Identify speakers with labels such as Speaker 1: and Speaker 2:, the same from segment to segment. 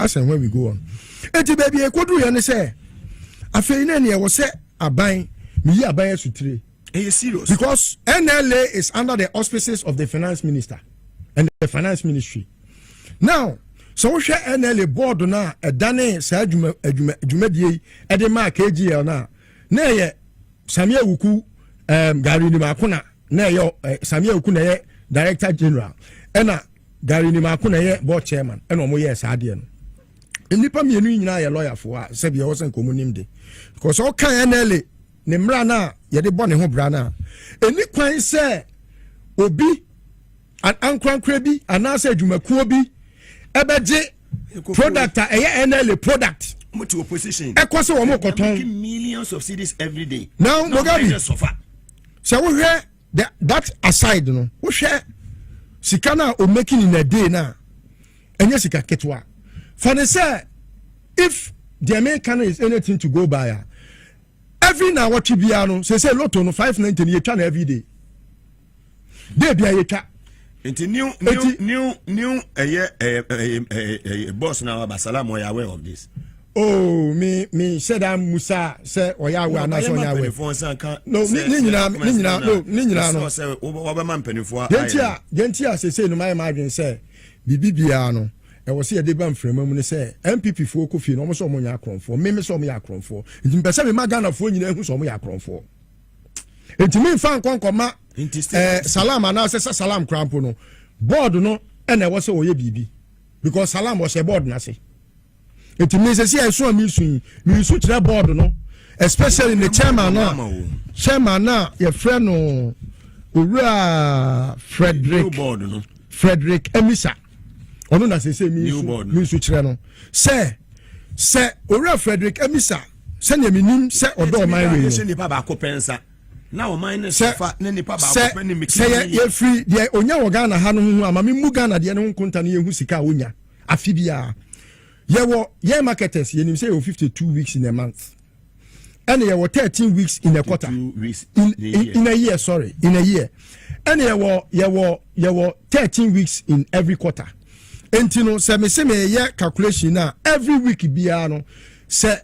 Speaker 1: as and when we go on. Eti baby ekodu ya ne say afei na ne was say aban me yi aban asutire.
Speaker 2: Is serious?
Speaker 1: Because NLA is under the auspices of the finance minister and the finance ministry. Now, so we share NLA board na edane sa adwumadie e de ma KGL na ye Samia Wuku Gary Nimakuna na ye Samia Wuku na ye director general ena Gary Nimakuna ye board chairman ena omo ye sa ade no. Nipa mienu nyina ye lawyer for a se bia wo sen komunim de. Because all kan NLA ne mra na ye de bɔ ne ho bra na eni kwan se obi an ankrankra bi anase adwumakuo bi ebeje product a eye NLA product
Speaker 2: to opposition
Speaker 1: ekose wo mo koton
Speaker 2: millions of cedis every day.
Speaker 1: Now Mugabi so we hear that aside no we share sika na o making in a day na enye sika ketwa for the say if the American is anything to go by every now what you be ano say lotto no 590 ye twa na every day dey bia ye twa
Speaker 2: into new boss now Abasalam we are aware of this.
Speaker 1: Oh me said I'm Musa say oya we na so nya we no ni nyina no
Speaker 2: say obaman penifo
Speaker 1: gentia say no my margin say bibibia no e wo say de ban frema mu ne say NPP fo ko fie no mo so mo nya akronfo me so mo ya akronfo nti mpese me magana fo nyina hu so mo ya akronfo enti me fan konkoma salam na say salam crampo no board no e na wo say wo ye bibi because salam was a board na say enti me say I so me su tire board no especially the chairman na your friend no Ura Frederick Emisa ono na say me su tire no say Ura Frederick Emisa say na minim say odo man we
Speaker 2: say nipa ba ko pensa na o man fa na nipa ba ko pen me
Speaker 1: say ye free de onya wo Ghana ha no hu amame mu Ghana de no nkonta na ye hu sika onya afibia ye marketers ye nim say 52 weeks in a month and ye 13 weeks in a quarter in a year in a year and ye 13 weeks in every quarter entino say me ye calculation na every week bia no say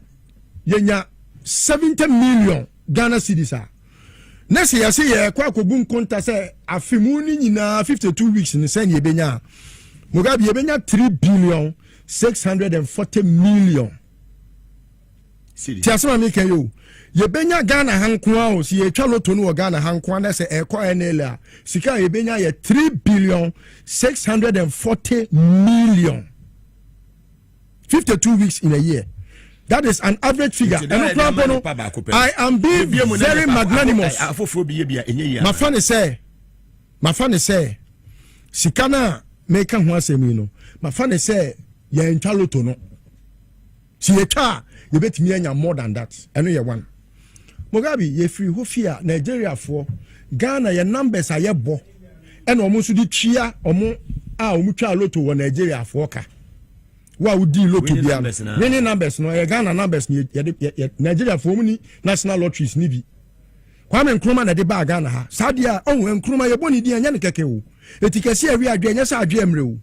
Speaker 1: yenya 70 million Ghana cedis a na say ye say ye kwa akobun konta say afimu ni nyina 52 weeks ni say ye benya Mugabi ye benya 3 billion 640 million. Tiasema mi kayo. Ye benya Ghana hankwa o si ye twa loto no Ghana hankwa na se ekwa NLA. Sika ye benya ye 3 billion 640 million. 52 weeks in a year. That is an average figure. I am being very magnanimous. My fan say sikana make ho asemi no. My fan say ye ntwa loto no si ye twa ye betimi anya more than that eno ye one Mugabi ye free hofia Nigeria for Ghana ye numbers aye bo ena omo so di twia omo a omo twa loto wo Nigeria for ka wa udi loto bia winning numbers no ye Ghana numbers ye Nigeria for muni national lotteries ni bi Kwame Nkrumah na de ba Ghana ha sadia onwe Nkrumah ye boni di anya ne keke wo etikasi awi adwe anya sa adwe emre wo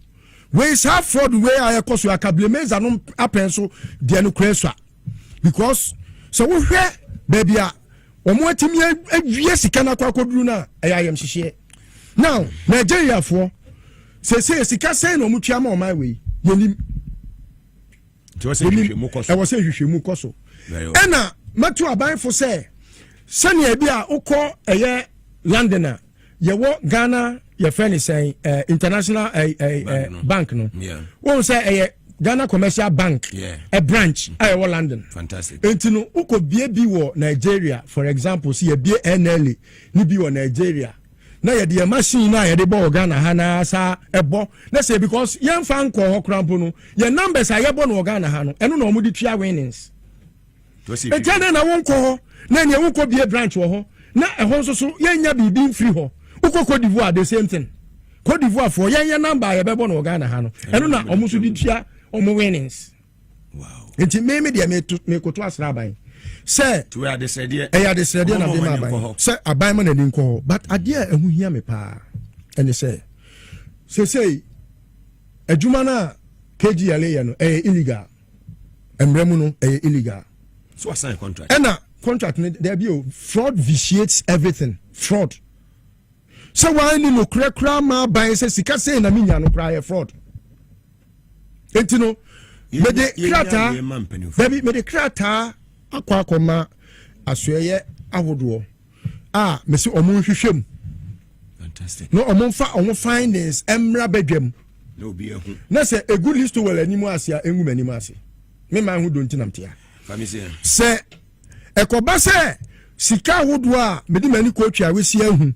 Speaker 1: we have fraud way I cause you akableme no apen so de no kweswa because so we hwe baby a omo atimi awie sika na kwakoduru na ayayam hihye now Nigeria for say sika say no mutwa ma o my way yenim
Speaker 2: to say hwehwemu koso
Speaker 1: e wo say hwehwemu koso ena matu aban for say sane e bia ukọ eye Londoner ye wo Ghana your friend is saying international bank no won say Ghana commercial bank a branch I London
Speaker 2: fantastic
Speaker 1: entino uko bie bi wo Nigeria for example see ye bie NLA ni bi wo Nigeria na ye de machine na ye de bo Ghana ha na sa ebo na say because ye mfa nko ho krampo no ye numbers aye bo no Ghana ha no eno na omudi tua winnings e jana na won ko ho na ne won ko bie branch wo ho na e ho so ye nya bibi free ho Cote d'Ivoire the same thing. Cote d'Ivoire for your number you be no Ghana ha no. Eno na omo so di tua omo winnings.
Speaker 2: Wow.
Speaker 1: Enti me dia me ko to asra ban. Say
Speaker 2: to ya de sede.
Speaker 1: Ya de sede na be ma ban. Say aban ma na din ko but ade ehu hia me pa. Ene say adwuma na KGL ya no illegal emremu no illegal
Speaker 2: so assign contract
Speaker 1: and contract there be fraud vitiates everything fraud so why no kra ma ban say sika say na minya no kra fraud entino me de krata baby me de krata akwa akoma asoye ahodo me say omo hwehwem
Speaker 2: fantastic
Speaker 1: no omo findings emra badwam
Speaker 2: no be ehu
Speaker 1: na say a good list to well animu asia engum animu ase me man hu don tinam tia
Speaker 2: famisi
Speaker 1: say ekoba say sika ahodo a me de mani ko twa wesi ahu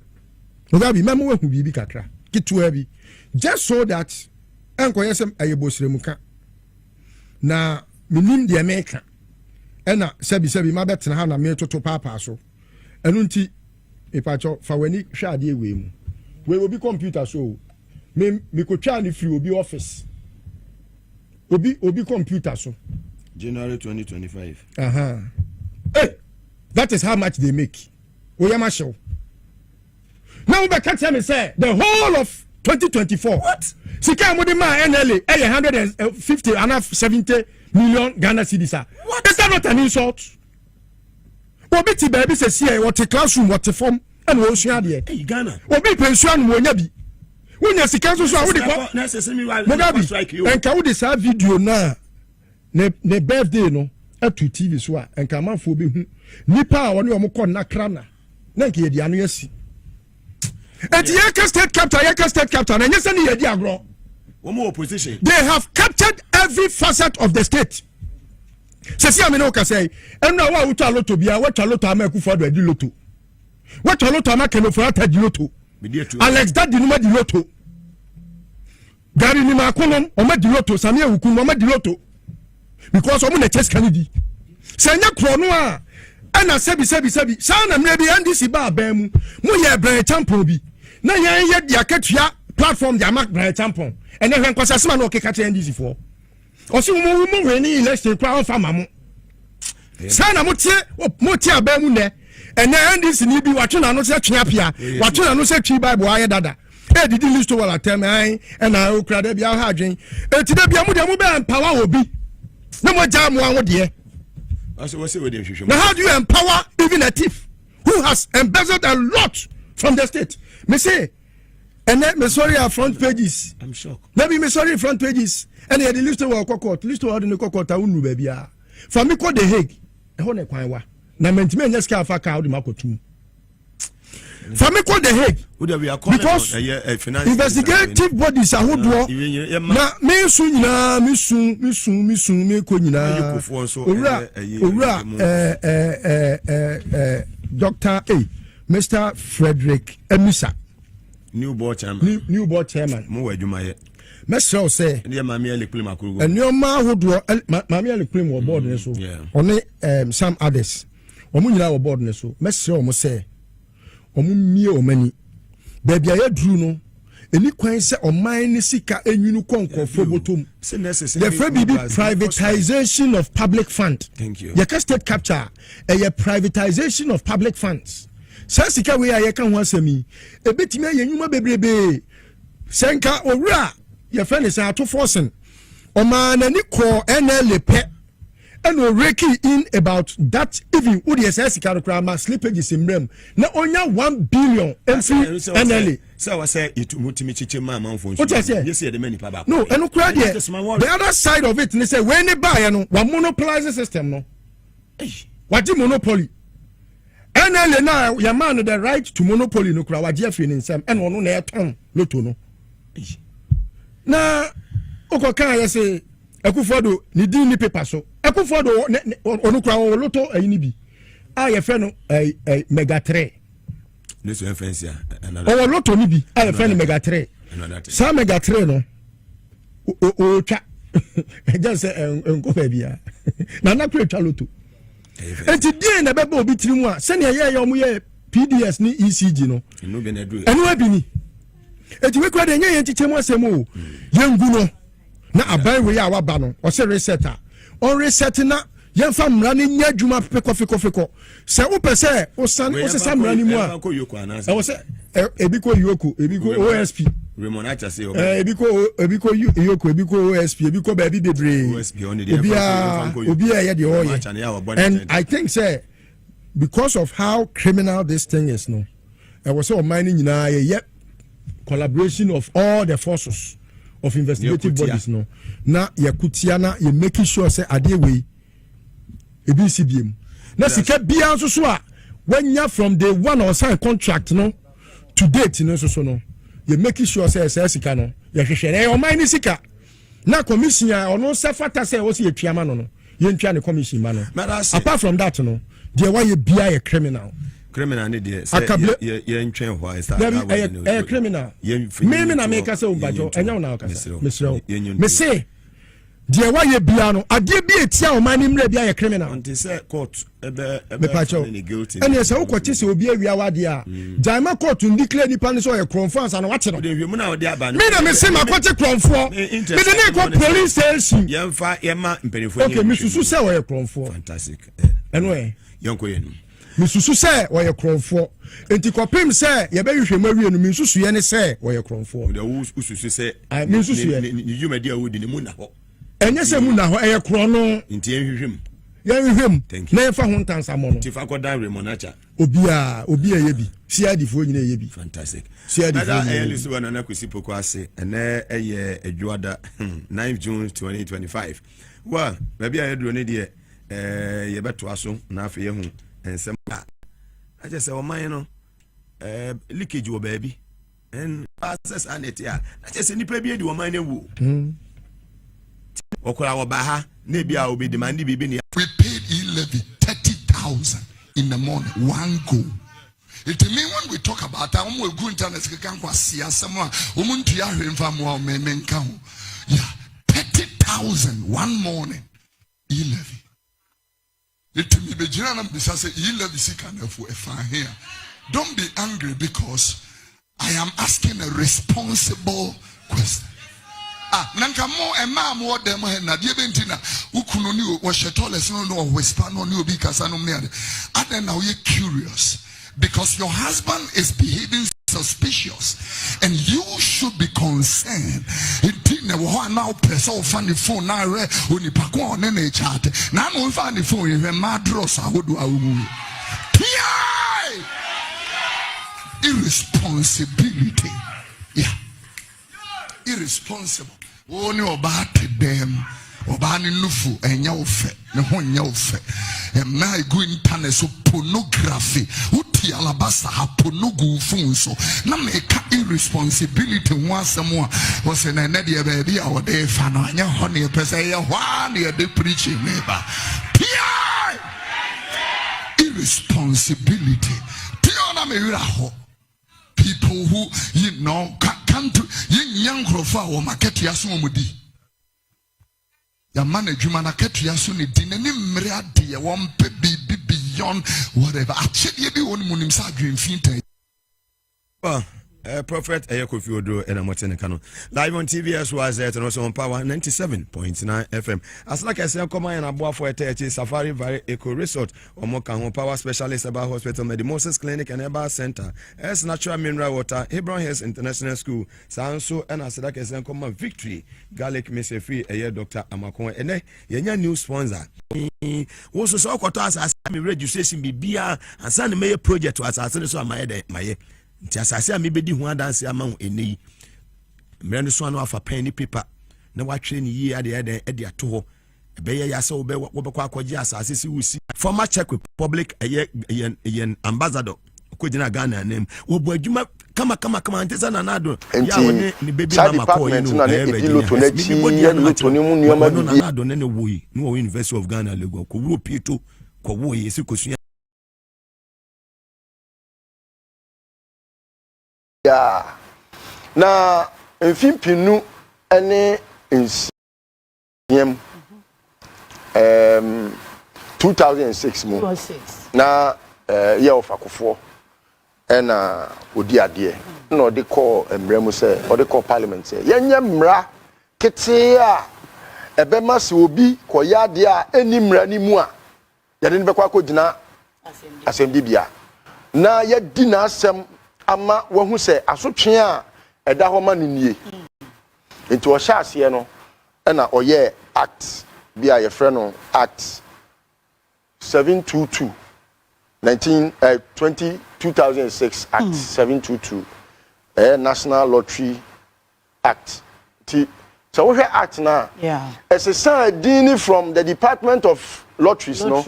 Speaker 1: Mugabi memo wa hu bibi kakra kitua bi just so that enko yesem ayebosremuka na minim de meka ena sebi ma betena ha na me toto papa so enu nti ipacho fa wani hwa ade ewe mu we obi computer so me ko twa ni free obi office obi computer so
Speaker 2: January 2025
Speaker 1: hey that is how much they make oyama show now we can me say the whole of 2024
Speaker 2: what
Speaker 1: sika mo de ma NLA 150 and 70 million Ghana cedis. What is that not an insult? Obi ti baby say see what classroom what form and wo sua de
Speaker 2: hey Ghana
Speaker 1: obi pension mo nya bi wonya sika so a wo de ko Mugabi enka wo de sa video na ne birthday no atu TV so a enka manfo be hu nipa a woni omo ko na krana na nke ye di anu yasi eti yeka state captain and yesa ni ye di agro
Speaker 2: womo opposition
Speaker 1: they have captured every facet of the state sesi amene ka say enu awa wuta loto bia watwa loto amaku fodo adi loto watwa loto amaka for ata di loto Alex Daddy numa di loto gari ni makonom o ma di loto sami ewuku no ma di loto because omo na chess kanidi senya kro no a ana sebi sa na mre bi NDC ba ba mu ye brand champion bi na ye dia katua platform dia mark brand champion ene hwen kwasa sema na okeka che NDC for o si mo hwe ni election kwa on fama mo sa na mo tie ba mu ne ene NDC ni bi watwe na no se twe apia watwe na no se twi bible aye dada e didi Listowel atem na okra da bia ha adwen e ti da bia mo de mo be empower obi na mo ja mo anwo de now how do you empower even a thief who has embezzled a lot from the state? Me say, and then me sorry our front pages.
Speaker 2: I'm shocked.
Speaker 1: Maybe me sorry front pages. And the Listowel the court unu baby. For me call the Hague. Hone kwanwa. Na mentime nyeska afa ka odi makotum. For me call the Hague. Because investigative bodies are who na me sun me ko nyina ora Dr. Mr. Frederick Emisa
Speaker 2: new board chairman mo wadwuma ye
Speaker 1: mesrel say
Speaker 2: and mama eleclim akuru
Speaker 1: enioma hodo mama eleclim wo board ne so one some others omo nyina wo board ne so mesrel mo say omo mie omani baby aye duru no eni kwan se oman ni sika enwunu konkofo botom the privatization of public fund.
Speaker 2: Thank you.
Speaker 1: Your state capture a privatization of public funds. Sasika we are yakan wasemi e betime yenwuma bebrebe senka owura your friend is ato forcing oman ani ko NLA pe and reki in about that even udi sasika krama slippages in rem na onya 1 billion NLA.
Speaker 2: So I say it mutimi chiche mama phone.
Speaker 1: Yes,
Speaker 2: the many paba.
Speaker 1: No, and the other side of it, they say when they buy no one monopolize the system no. What the monopoly? NLA now your man the right to monopoly no kra waje afin nsam and ono na eton loto no. Na okokan ya say Ekufodo ni din ni paper so. Ekufodo onu kra loto ayini bi. Ye fe no mega 3.
Speaker 2: This offense ya
Speaker 1: another. Oh, loto ni bi. I friend mega 3. Sa mega 3 no. O twa. Just say enko fa bia. Na na kra twa loto. Enti die na beba obi tiri mu a se ne ye omo ye PDS ni ECG no.
Speaker 2: Enu be na dru.
Speaker 1: Enu abi ni. Enti we kra de nye ye nchichemu asem o. Ye ngu no. Na aban we ya waba no. O se resetter. On reset na yen fa mra ne nya adwuma pekofeko se wo pese o san o se sa mra ni mu a e wo se ebi ko yoku ebi ko OSP
Speaker 2: Raymond Acha say
Speaker 1: ebiko yoko ebiko OSP ebiko baby bebre obia the oil. And I think say because of how criminal this thing is no, I was so mining collaboration of all the forces of investigative bodies no na yakutiana you making sure say ade we ebcbm na sika bia so a when you from day one or sign contract no to date no so no you making sure say sika no you hwehwere o man ni sika na commission a ono sefata say wo se yetwama no you ntwa ne commission ma no apart from that no there why you be a criminal
Speaker 2: ni there ye ntwen ho is that
Speaker 1: a criminal me na make say umbajo enya una okasa me say there why you be no ade bi etia o man ni mra bi a criminal
Speaker 2: until say court ebe
Speaker 1: guilty and yes how kwati say obi awia wade a jaima court ndiclare nipa ni so ye kronfans and watch no
Speaker 2: de na ode aba
Speaker 1: me na me say makwati kronfo me de na ko police station
Speaker 2: yemfa yema mpenifo
Speaker 1: okay me susu say we kronfo
Speaker 2: fantastic
Speaker 1: anyway
Speaker 2: yonko yenu
Speaker 1: misusu say we kronfo enti kopim say ye be hwehwe mawie no misusu ye ne say we kronfo
Speaker 2: de ususu say
Speaker 1: misusu ye
Speaker 2: ni yumadi awudi ni mu na ho
Speaker 1: enye se mu na ho eye kro no
Speaker 2: enti enhwehwem
Speaker 1: na ye fa ho ntansa mo no
Speaker 2: ti fa ko dan Raymond Acha
Speaker 1: obi ye bi CID fo nyina ye bi
Speaker 2: fantastic
Speaker 1: CID fo
Speaker 2: nyina Listowel Nana Poku ase ene eye adwada 9 June 2025 wa baby ayedro ne de ye beto aso na afa ye hu ensem I just say o man no leakage wo baby and access anet ya I just say nipa bi e di o man na wu okola wo ba ha na bia obi demand bibi ni
Speaker 3: we paid 30,000 in the morning one go. It mean when we talk about that we go internet can kwasi asem a omuntu ya hwemfa mo menka ho yeah 30,000 one morning 11. It me be jina na bisa say 11 sika na fu efa here. Don't be angry because I am asking a responsible question. Nanka mo ema mo dem na die bentina ukunu ni wo shetoles no whisper no ni obi kasa no me ade na we curious because your husband is behaving suspicious and you should be concerned. It na now person find the phone na re oni pakon on na chat na no find the phone you madros ahodo awu irresponsibility. Yeah, irresponsible. Only about them, about nufu, and your fe, the one your fe, and my go internet so pornography, uti alabasta ha pornogu funso, na make irresponsibility once more was in a nedia baby or day fan on your honey, person, one year they preaching neighbor. Irresponsibility. Tiona me people who you know can't young grofa or market yasumudi. Your management market yasunidi, any mradi, one baby beyond whatever. Actually, be one moon himself dream finte.
Speaker 2: Prophet Kofi Odo and Amotene Kano. Live on TV as well as and also on Power 97.9 FM. As like I said, come on and aboa for a Safari Valley Eco Resort or Moka Power Specialist about Hospital Medimosis Clinic and Eba Center. As Natural Mineral Water, Hebron Hills International School, Sanso and as like I said, come on Victory, Garlic Messe Free, a year Dr. Amakon, and a new sponsor. Also, so quarters as I registration be beer and send me a project to us as I my nti asase a mebedi ho adanse ama ho eni mmerano so ano afa pen ni paper na watwe ni yi ade ato ho ebeye ya se wo be kwa akwaji asase si wusi former Czech Republic yen ambassador okojina Ghana name wo bo adwuma kama ntesa na nado ya woni ni baby mama ko yi no na nado ne wo yi no University of Ghana Lagos ko wuro pieto ko wo yi si ko su
Speaker 4: ya na mfimpinu ene nsiem 2006 mu na ye ofakofo ena odi ade na odi call emremu se odi call parliament se yenye mra kete a ebema se obi koya ade a eni mra ni mu a yade ne bekwa akogina asem bibia na ye di na asem ama wahu se asotwe a ɛda hɔ ma nie nti ɔhyɛ aseɛ no ɛna ɔyɛ act bi a yɛfrɛ no act 722 2006 act 722 national lottery act ti so we act na as a sign from the department of lotteries no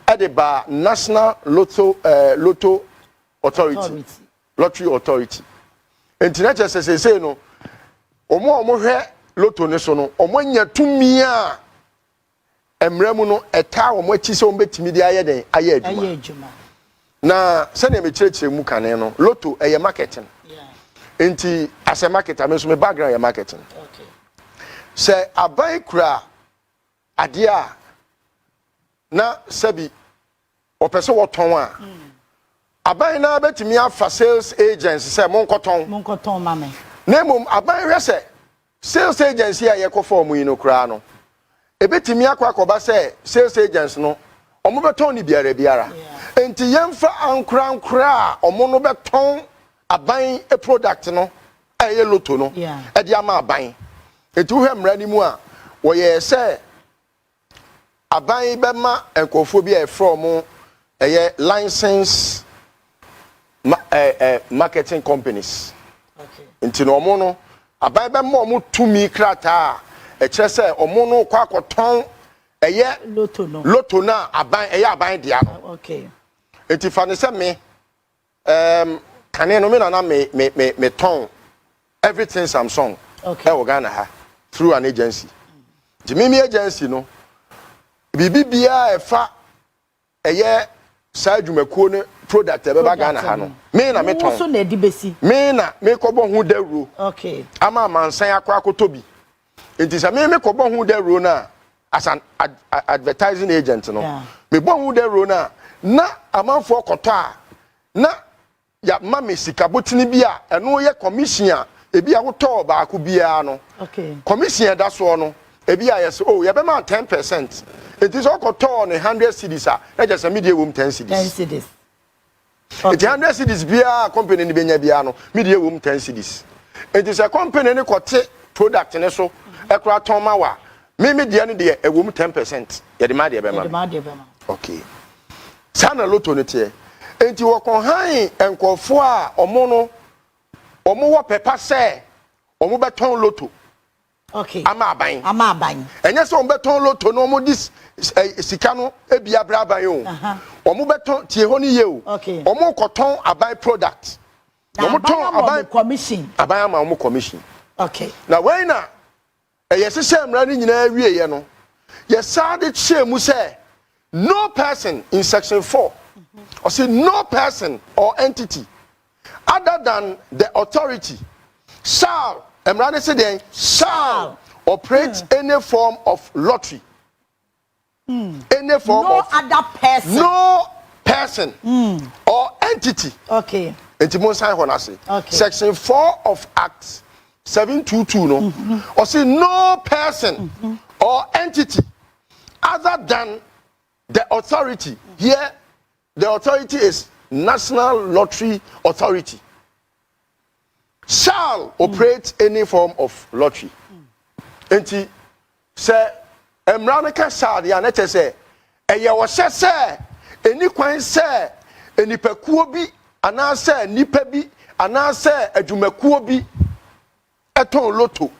Speaker 4: at the bar national lotto authority lottery authority internet say no omo hwe lotto ne so no omo nya tumi a emremu no eta omo achi se omo betimi di aye den aye adwuma na se na me kyerɛkyerɛ mu kane no lotto eye marketing enti as a marketer me so me background eye marketing say abai kura ade a na sabi opese woton a abai na betimi afa sales agents say monkoton ma me na mum abai hwe say sales agency a yekofo mu yi no kura no ebetimi akwakoba say sales agents no omo beton ni biara enti yemfa ankra omo no beton aban a product no eye lotto no e dia ma aban enti wo hemra ni mu a wo ye say aban be ma enkofo bi e from eye license marketing companies enti no omo no aban be ma omo tumi krata e kire say omo no kwa akoton eye lotto na aban eye aban dia no enti fa ne say me kane no me na me ton everything Samsung e Ghana ha through an agency the mimi agency no bibi bia e fa eye sa adwumakuo ne product e be ba Ghana ha no me na me ton so na edi besi me na me kobo hu dawuro ama mansan akotobi enti sa me kobo hu dawuro na as an advertising agent no me bo hu dawuro na amanfo koto a na ya mama sika botini bia eno ye commission a ebi a woto ba ko bia no commission da so no ebi a yes oh ye be ma 10% it is okoto ne 100 cedis a e just media wom 10 cedis it 100 cedis bia company ni benya bia no media wom 10 cedis it is a company ni kote product ne so e kura ton ma wa me media ni de e wom 10% ye de ma de be ma okay sana lotto ne tie enti wokon han enkofo a omo wo pepa se omo beton lotto ama aban enye se omo beton lotto no omo dis sika no ebia bra aban o omo beton tie ho ni ye o omo koton aban product omo ton aban commission aban ama omo commission na when na yes se mra ni nyina wie ye no yes sade chemu se no person in section 4 or say no person or entity other than the authority shall operate any form of lottery any form
Speaker 5: no
Speaker 4: of
Speaker 5: other person
Speaker 4: no person or entity section 4 of act 722 no or say no person or entity other than the authority here. The authority is National Lottery Authority. Shall operate any form of lottery. Enti say emranika shall ya na say eye wo say eni kwan say eni pekuo bi ana say nipa bi ana say adwumakuo bi eton lotto.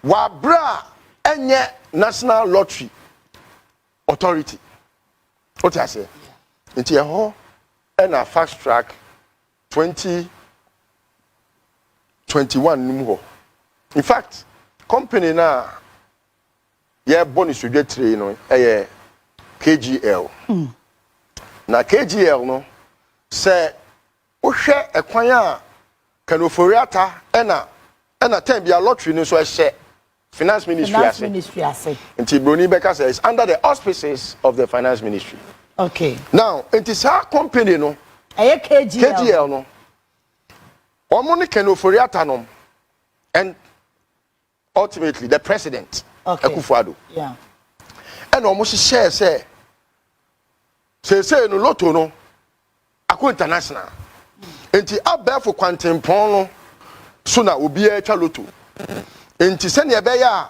Speaker 4: Wa bra enye National Lottery Authority. What I say? Into a whole and a fast track 2021 in fact company na yeah bonus to get train no KGL na KGL no say ohwe ekwan a kanoforiata na time bia lottery no so ehye finance ministry ase nti broni beka says under the auspices of the finance ministry. Now, it is our company no. KGL no. Omoni kenoforiata no. And ultimately the president Akufo-Addo. And almost share say no lotto no. Aku international. Enti abẹ for kwantimpon no. so na obi e twa loto enti se ne ebe ya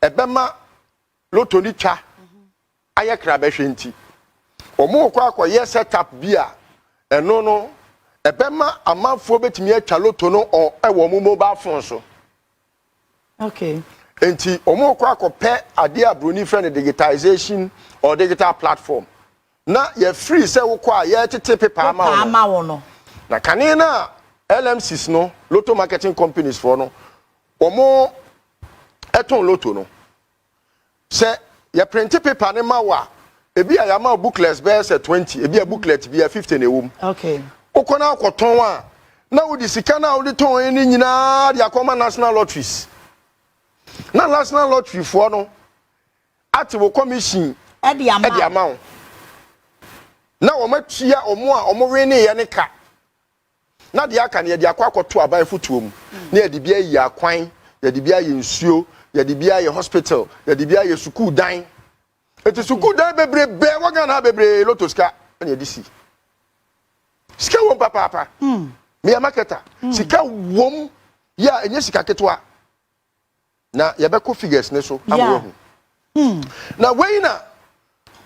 Speaker 4: ebema loto ni twa aye kra behwe nti omo kwa akoye setup bia eno no ebema amanfo betimi atwa loto no ewo mo mobile phone so
Speaker 5: okay
Speaker 4: enti omo kwa akope ade abroni friend digitization or digital platform na ye free se wo kwa ye tete paper ama wo
Speaker 5: no
Speaker 4: na kane na LMCs no lotto marketing companies for no omo eton lotto no se ye print paper ne ma wa ebi ya ma booklets be se 20 ebi a booklet bi ya 50 na ewum
Speaker 5: okay
Speaker 4: ukona akoton a na wo di sika na wo di ton eni nyina dia akoma national lotteries na national lottery for no ati wo commission
Speaker 5: e di amount
Speaker 4: na wo matua omo a omo we ne ye ne ka na dia aka ne ye dia akoto aban futuom na ye di bia yi akwan ye di bia ye nsuo ye di bia ye hospital ye di bia ye school dan eti school dan bebre be waga na bebre lotoska na ye di si sika wom papa me ya marketer sika wom ya enye sika ketwa na ye be ko figures ne so awo na we na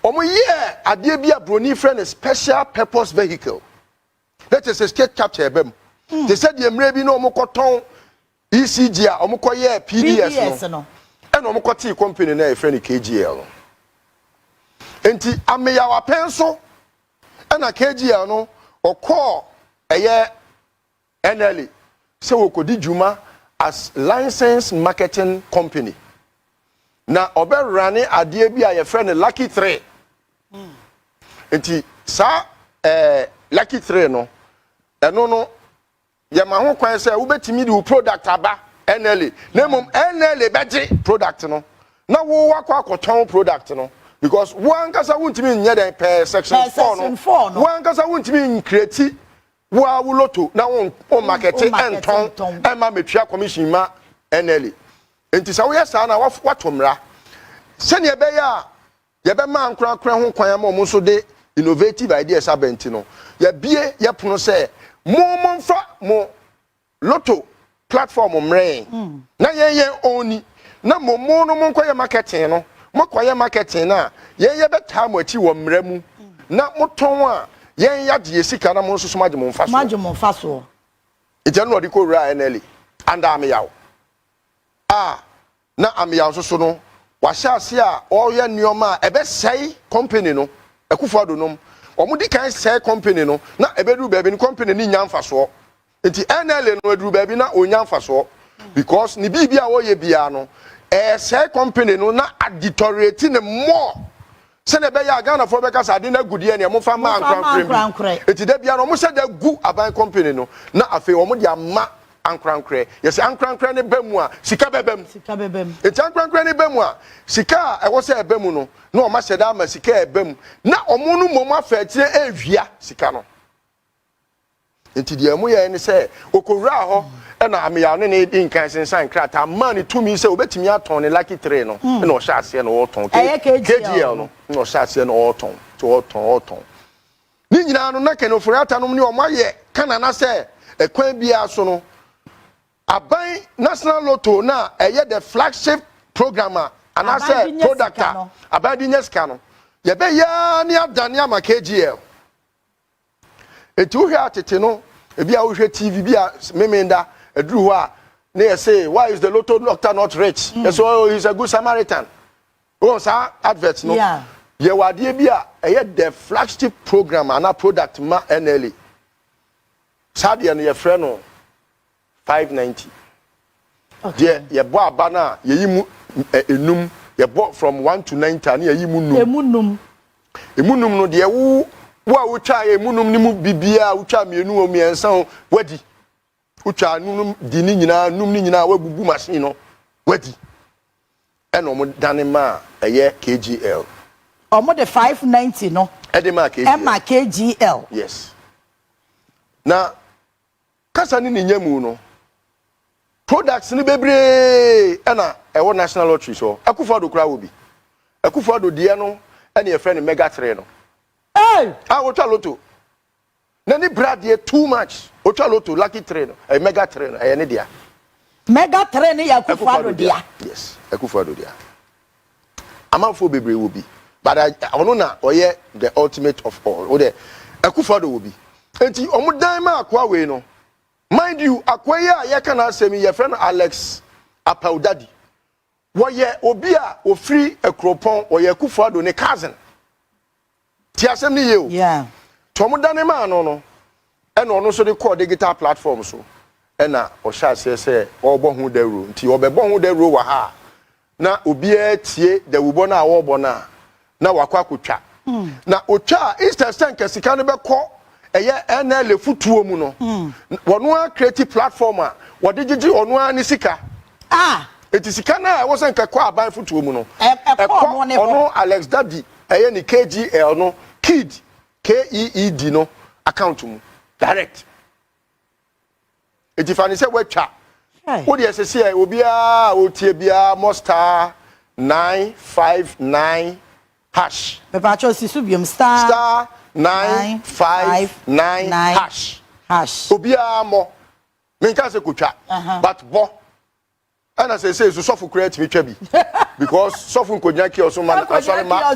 Speaker 4: omo ye ade bia broni friend special purpose vehicle that is a state capture ebem they said the emre bi no omo koton ECG a omo koye PDS no e no omo koti company na e friend KGL enti ameya wa penso e na KGL no okọ eye NLA se wo kodi juma as licensed marketing company na obe rane ade bi a ye friend Lucky 3 enti sa Lucky 3 no eno no ye ma ho kwan se wo betimi di product aba NLA na mom NLA beje product no na wo wakọ akoton product no because one kasa wuntimi nye den per section 4 no one kasa wuntimi create wo awuloto na won market enton e ma metua commission ma NLA enti sa wo yesa na watomra se ne be ya ye be ma ankran ho kwan ma mo so de innovative ideas abenti no ye bie ye pono se mo mfa mo lotto platform mre na ye oni na mo no mo nkoye marketing no mo koye marketing na ye beta mo achi wo mra mu na mo ton a ye ya de sika na mo nso so magye mo mfa so ite no de ko ra NLA anda am yawo na am yawo so no wa sha ase a o ye nioma ebe sei company no ekufo adonom omo di kan sei company no na ebedu baabi ni company ni nya mfaso enti NLA no edu baabi na onya mfaso because ni bibia wo ye bia no sei company no na auditorating more se ne be ya Ghana for be kasa ade na gudie ne mo fa ma ankran enti da bia no mo se da gu aban company no na afi omo dia ma ankran yes ankran ne bemu a sika bebem enti ankran ne bemu a sika e wo se ebemu no na o ma se da ma sika ebem na omo no mom afa tire ehwia sika no enti dia mu ye ne se okowura ho na ameya ne din kan sensan krata man tumi se obetimi aton ne Lucky 3 no na o sha ase no oton KGL no na o sha ase no oton ni nyina no na kenofurata no ne o maye kana na se ekwan bia so no aban national lotto na eye the flagship programmer and I say product aban di nyeska no ye be ya ni adane ama KGL etu hwe atete no e bia wo hwe TV bia memenda edru ho a na ye say why is the lotto doctor not rich so he's a good Samaritan oh sa advert no ye wade bia eye the flagship program and product ma NLA sadia no ye frɛ no 590 okay ye bo aba na ye yimu enum ye bo from 1 to 90 na ye yimu num emunum no de wo a twa ye emunum ni mu bibia wo twa mienu o miensa wadi wo twa num di ni nyina num ni nyina wagugu machine no wadi eno mo dane ma eye KGL
Speaker 5: omo de 590 no
Speaker 4: ede ma
Speaker 5: KGL
Speaker 4: yes na kasa ni nyamu no products ni bebre na ewo national lottery so akufado kura wo bi akufado de no ene ye friend mega 3 no wo twa lotto na ni brad ye too much Ochaloto lucky train, a mega train, any dia.
Speaker 5: Mega train ya Akufo-Addo dia.
Speaker 4: Yes, Akufo-Addo dia. Amanfo bebre will be. But I na oye the ultimate of all. O de Akufo-Addo will be. Enti omo dan ma akwa we no. Mind you, akwa ya can asemi your friend Alex Apaudadi. Woye obi a ofri ekropon oye Akufo-Addo ne cousin. Ti asem ni ye o.
Speaker 5: Yeah.
Speaker 4: Tomo dan ma no. And ono so de call digital platform so. Ena o sha say obo hu dero nti obebo hu dero wa ha na obi etie da wubo na wo na wakwa kotwa na otwa Easter Stank sika no beko eye NLA futuo mu no wono a creative platform a wode gigi ono a ni sika eti sika na wo san kakwa aban futuo mu no ono Alex Daddy eye ni KGL no kid KEED no account mu direct. If I say wetcha, what you say? Obia, otie bia, Mostar 959 hash.
Speaker 5: Pepacho sisubium star
Speaker 4: 959 hash. Obia mo. Menka se kucha, but bo. And I say so sofu create me chebi because sofu konyaki also man asori ma.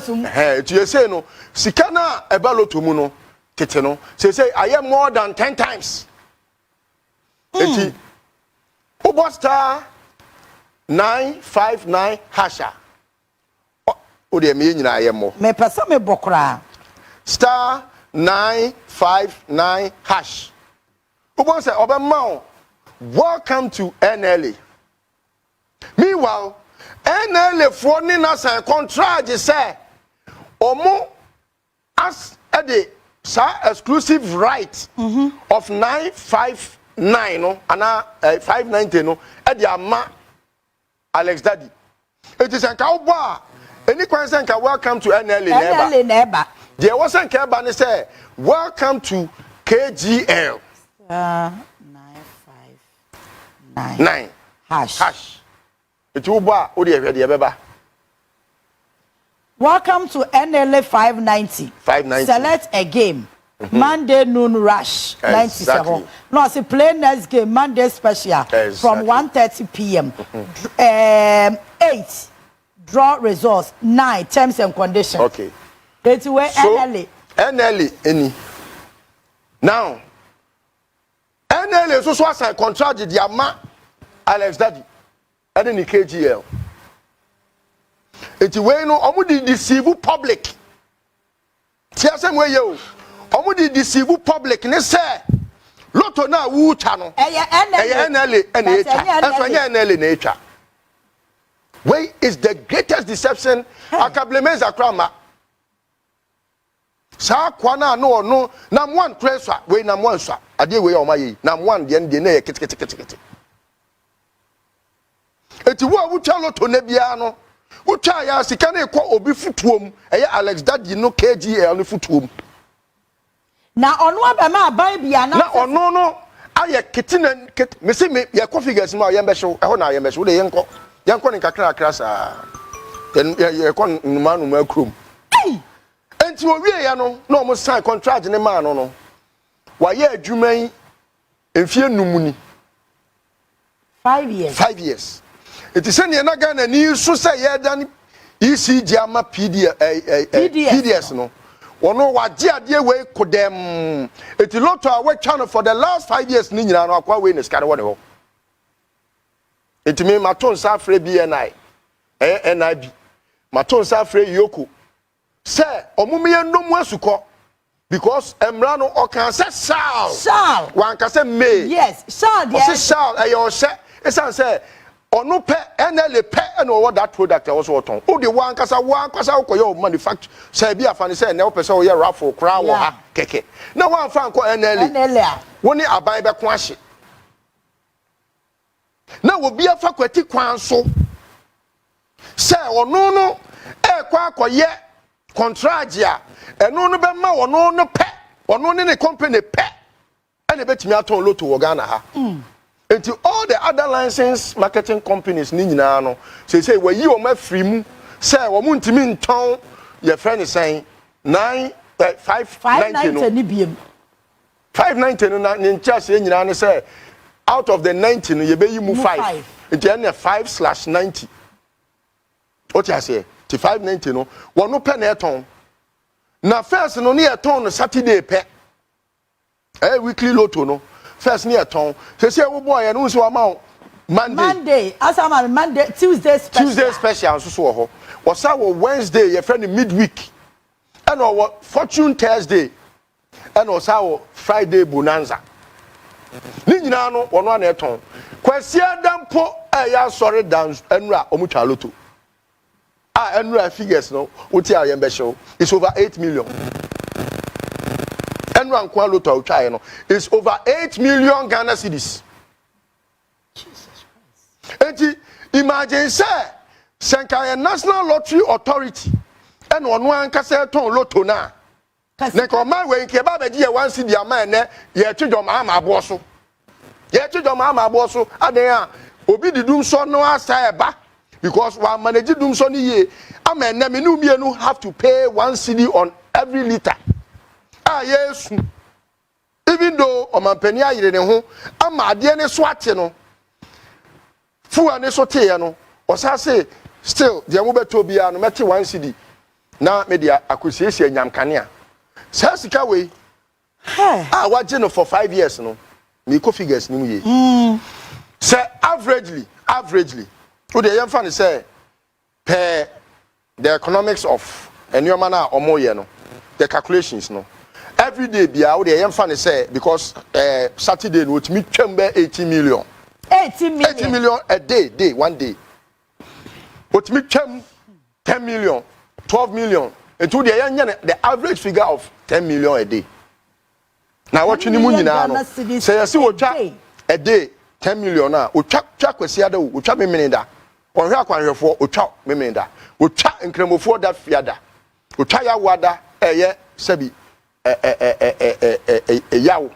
Speaker 4: To you say no, sikana ebalo to mu no tete no. Say I am more than 10 times. Eti Ubo star 959 hasha. O de me nyina ayemo.
Speaker 5: Me pesa me bokra.
Speaker 4: Star 959 hash. Ubo say obema welcome to NLA. Meanwhile, NLA for ni na san contract say omo as a the exclusive right of 959 no ana 590 no e dia ma Alex Daddy it is enka obo a any kwanse enka welcome to NLA neighbor there was enka ba ne say welcome to KGL 959 hash it obo a o de beba
Speaker 5: welcome to NLA 590 select a game. Monday noon rush 97. No, it's a play next game Monday special from 1:30 p.m. 8 draw results 9 terms and conditions.
Speaker 4: Okay.
Speaker 5: That's where NLA
Speaker 4: any. Now NLA so assign contract the ama Alex Daddy and then the KGL. It's way no omo di deceive public. Tia same way yo. Omo di deceive public ne say loto na wu cha no NLA NLA na echa. Way is the greatest deception akablemeza krama. Sa kwa na no nam one treasure we nam one swa ade we o mayi nam one de na ye kete. Eti wo awucha loto na bia no wucha ya sika na ekọ obi futuom eye Alex Daddy no KGL no futuom.
Speaker 5: Na Onua be ma aban bia na
Speaker 4: ono no aye kitina me se me ye configures ma ye mbehwe e ho na ye mbehwe de yenko ni kakra sa ye kon numanu ma krom enti owie ya no na omo sign contract ne ma no wa ye adwuman enfie numuni 5 years it is any na Ghana ni so say ye dan ECG ama PDS no ono waje ade we kodem eti lotto a we channel for the last 5 years ni nyina no akwa we ne skare woni ho eti me maton sa frɛ BNI NIB maton sa frɛ Yoko say omumi endomu asuko because emra no o kan say shall wan ka say may
Speaker 5: yes shall
Speaker 4: yes o say shall ayo say esan say ono pe NLA pe na what that product also oton o de wan kasa ukoyo manufacture say bi afani say na o pese o ye raffle kra wo ha keke na wan fa nko NLA woni aban be ko ahye na obi afa kwati kwan so say ono no e kwa akoye contract ya eno no be ma ono no pe ono ne company pe ene betimi aton loto wo Ghana ha until all the other licensed marketing companies ni nyina no say we yi o ma free mu say wo mu ntimi nton your friend is saying 590
Speaker 5: ni biem
Speaker 4: 590 no na ne nkyase nyina ne say out of the 90 no ye be yimu 5 nti ene 5/90 what you say ti 590 no wono pe na eton na first no ne eton no Saturday pe weekly lotto no first ne eton say wo boy no so amount Monday
Speaker 5: asama Monday Tuesday
Speaker 4: special so ho wasa wo Wednesday your friend midweek and or fortune Thursday and also Friday bonanza ni nyina no wono na eton kwasi adampo ya sorry dance enura omutwa lotto enura figures no uti a yembe show is over 8 million enura nkwa lotto utwa no is over 8 million Ghana cedis. Enti imagine say Senkai National Lottery Authority and Onua nkasa ton lotto na ne ko man we nke ba beji e wan si dia man ne ye twedom ama abo so aden a obi didum so no asa eba because one manage dum so ni ye ama ne me no mienu have to pay 1 cedi on every liter yes even though omampani ayire ne ho ama ade ne so ate no fuwa ne so te no osase still the amubeto bia no meti 1 cedi na media akosiesie nyamkanea sa sika we waje no for 5 years no me ko figures ni mu ye say averagely wo de yemfa ne say per the economics of enyoma na omoye no the calculations no every day bia wo de yemfa ne say because Saturday no otimi twembe 80 million 80 million a day one day otimi twem 10 million 12 million into the average figure of 10 million a day. Now what you need now? Say you see what a day 10 million now. Uchak kwesi ada uchak me menenda. Onhwe akwanhwefo uchak me menenda. Uchak nkremofo da fiada. Uchak ya wada eye sebi yawo.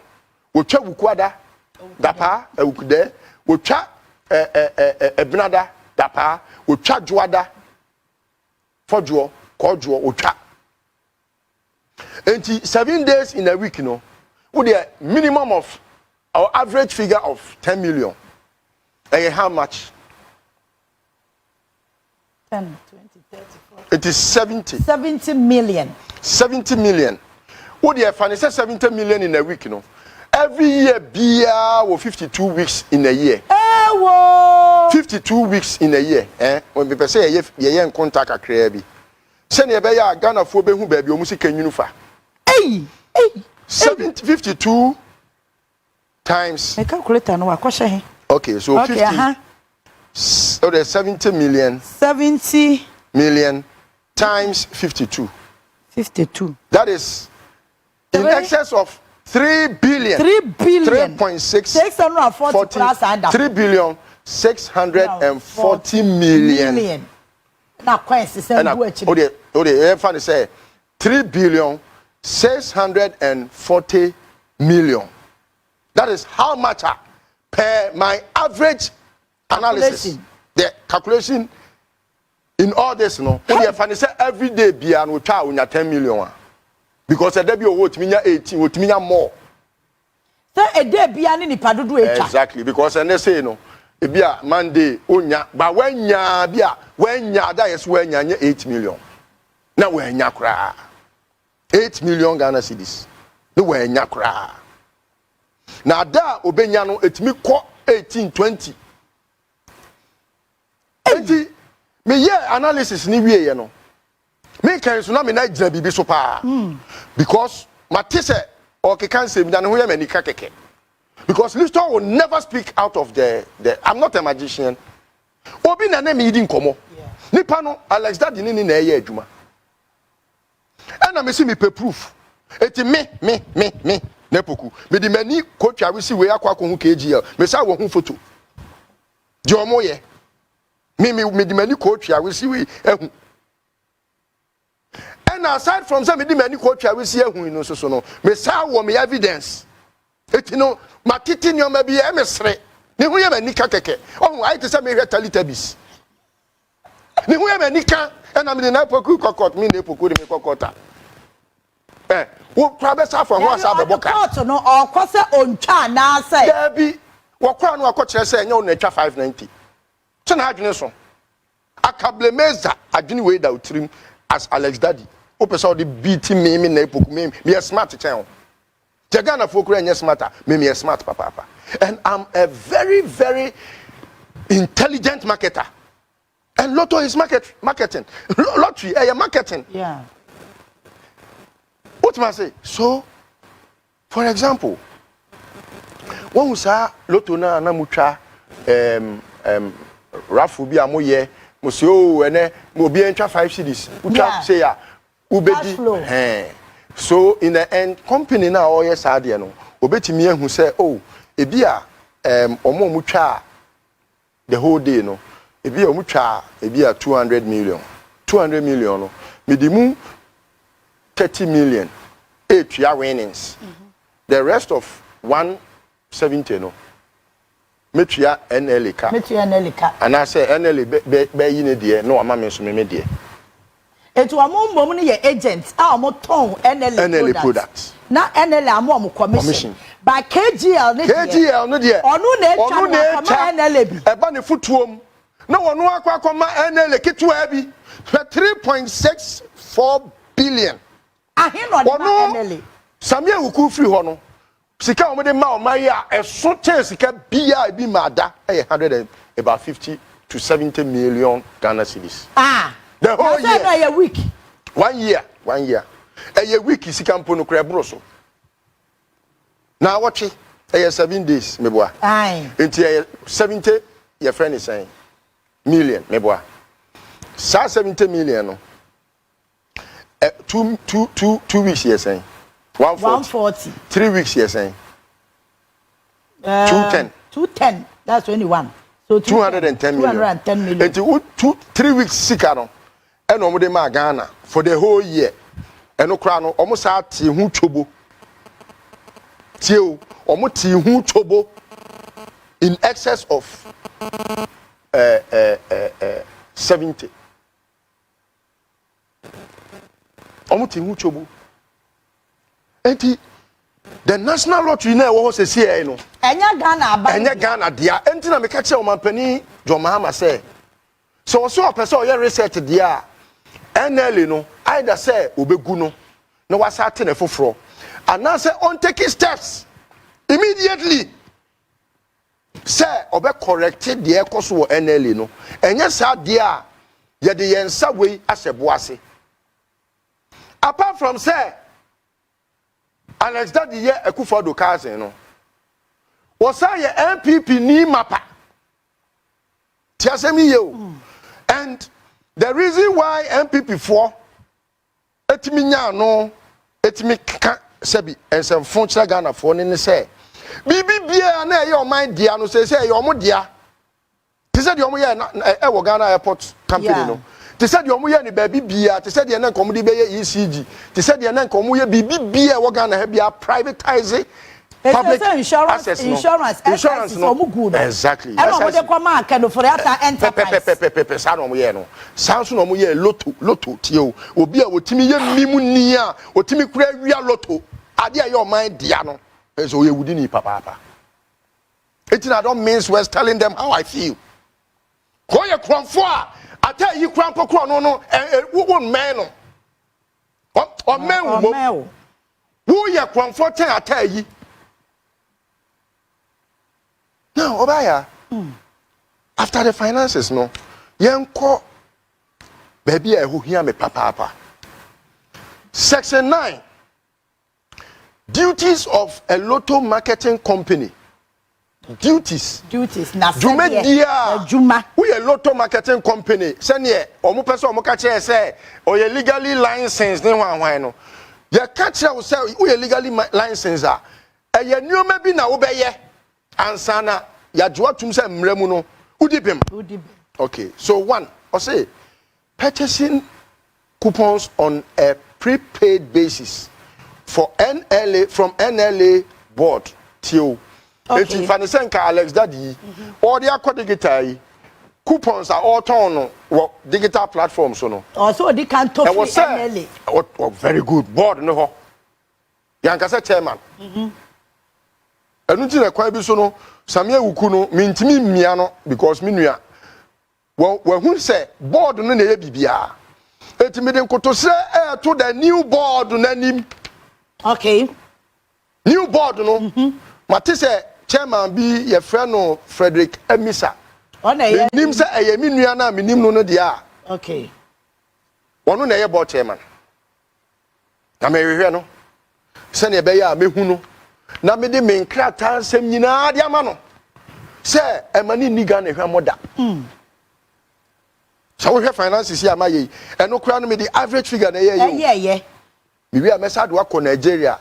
Speaker 4: Uchak wukwada dapa ewukude. Uchak ebnada dapa. Uchak juada Fordjour Fordjour Ocha. And 7 days in a week, with a minimum of our average figure of 10 million. And how much?
Speaker 5: 10, 20, 30, 40.
Speaker 4: It is 70.
Speaker 5: 70 million.
Speaker 4: 70 million. Would you find 70 million in a week, Every year, beer or 52 weeks in a year. 52 weeks in a year. When people say ye in contact a crabby. Send a bear Ghana for be who baby or music and unifa. 52 times.
Speaker 5: I calculate no question.
Speaker 4: Okay, so 50. So there's 70 million.
Speaker 5: 70
Speaker 4: million times 52.
Speaker 5: 52.
Speaker 4: That is in excess of 3 billion.
Speaker 5: 3 billion.
Speaker 4: 3.6.
Speaker 5: 640 plus and
Speaker 4: 3 billion 640 million.
Speaker 5: Now, question
Speaker 4: funny say 3 billion 640 million. That is how much per my average analysis. The calculation in all this, funny say every day be an uta 10 million. Because a debut what mean 18, what mean more.
Speaker 5: So a day be an
Speaker 4: exactly because and they say it be a Monday onya, but when ya be when ya that is when ya 8 million. Now when ya cry 8 million Ghana cedis. No when ya cry. Now that obenyano it me ko 18 20. 80 me yeah analysis ni wie no. Me can so na me na gina bibi so pa. Because matise or can say me na ho ya manika keke. Because Listowel will never speak out of the I'm not a magician. Obi na me yidi nkomo. Nipa no Alex Daddy ni na eye adwuma. And I see me pay proof. Eti me na Poku. Me di mani coach a we see we akwa ko hu KGL. Me say wo hu photo. Di omo ye. Me di mani coach a we see we ehu. And aside from some me di mani coach a we see ehu no so no. Me say wo me evidence. Eti no matiti nyoma bi e mesre. Ni hu ye mani ka keke. Oh I to say me talitabis. Ni hu ye mani ka. And I'm in the Poku court, me the Poku de me kokota. wo kura be sa for ho asa be boka
Speaker 5: court no or kwase ontwa na say
Speaker 4: there be wo kura no akọ say enya na twa 590 so na adwene so akablemeza adwene we da utrim as Alex Daddy o pese o de beat me na epoku me smart chen Jagana for kura enya smarter me smart papa and I'm a very very intelligent marketer and lotto is marketing lottery marketing
Speaker 5: yeah.
Speaker 4: What must I say? So, for example, when we say lotto na mucha rafu bi amoye musio ene mo bi entra 5 cedis ucha say ya ubedi so in the end company na oye saade no obetimi ehu say oh ebi a omo mutwa the whole day no ebi omutwa ebi a 200 million no medimu 30 million 8 year winnings the rest of 170 no metua NLA ka and I say NLA be yine de no ama me so me de
Speaker 5: etu amombom ne ye agents a omoton NLA products na NLA amom commission by KGL ne de onu na echa NLA bi
Speaker 4: eba ne futuom na wonu akwa NLA kitwa bi 3.64 billion
Speaker 5: ahino de NLA
Speaker 4: samia wuku free ho no sika omede ma o mai a eso che sika bia bi mada 150 to 70 million Ghana cedis the whole year
Speaker 5: a week
Speaker 4: 1 year a week sika mpo no kra bro so na watch 7 days meboa enti 70 your friend is saying million meboa sa 70 million no 2 weeks you're saying 140 3 weeks you're saying
Speaker 5: 210 that's 21 so
Speaker 4: 210 million and 3 weeks sika no and omode ma Ghana for the whole year and no kra no almost at hu chobo tio omo hu chobo in excess of 70 omuti hu chobu enti the national lottery na wo se see no
Speaker 5: enya Ghana
Speaker 4: dia enti na me ka che o mampani John Mahama say so person o research dia NLA no either say obegu no na wasa te na foforo and now say on taking steps immediately say obe corrected the course wo NLA no enya sa dia ye de yensa wei aseboase apart from say Alex Daddy ye Akufo-Addo cousin no was say NPP ni mapa tiasemi ye o and the reason why NPP for etimi nya no etimi ka sebi ensem fon kira Ghana for ni say bibi bia na ye o man dia no say ye o mo dia ti say de o mo ye e wo Ghana airport company no te said you muye ni baby bia te said you na komudi be ECG te said you na komuye bibi bia wo Ghana ha bia privatize public insurance no exactly
Speaker 5: and no de kwama akado for that enterprise
Speaker 4: sa no muye no sanso no muye lotto tie obi a wotimi ye mimu ni a wotimi kura wia lotto ade a your mind dia no so ye wudi ni papa it I don't mean was telling them how I feel ko ye kronfo a ata yi kran pokro no won man no o man wo ye kronfo ten ata yi now obaya after the finances no yenko baby e ho hia me papa section 9 duties of a lotto marketing company duties
Speaker 5: na
Speaker 4: juma we a lotto marketing company senior omo person omo ka che say o ye legally licensed ne hwan no ye ka che o say we legally licensed a ye nyoma bi na wo be ye ansana ya joatum say mremu no udibem okay so one o say purchasing coupons on a prepaid basis for NLA from NLA board till okay. If I send Alex Daddy, all the digital coupons are all torn on digital platforms. So no.
Speaker 5: Also, they can't talk to NLA.
Speaker 4: Oh, very good board. No, yankasa chairman enu ti na kwan bi so no samia wuku no mintimi mmia no because minua wa hu se board no na ye bibia etimi de nkotose to the new board nanim.
Speaker 5: Okay.
Speaker 4: New board no mate se chairman bi ye frɛ no Frederick Emisa ona nim se eye minua na minim no dia.
Speaker 5: Okay.
Speaker 4: Wono na ye board chairman na me hwehwɛ no se ne be ya mehu no na me de me nkrata nsɛm nyinaa de ama no se emani ni ga na hwɛ moda so we have finances here ma ye eno kura no me the average figure na ye me we amesa do akọ Nigeria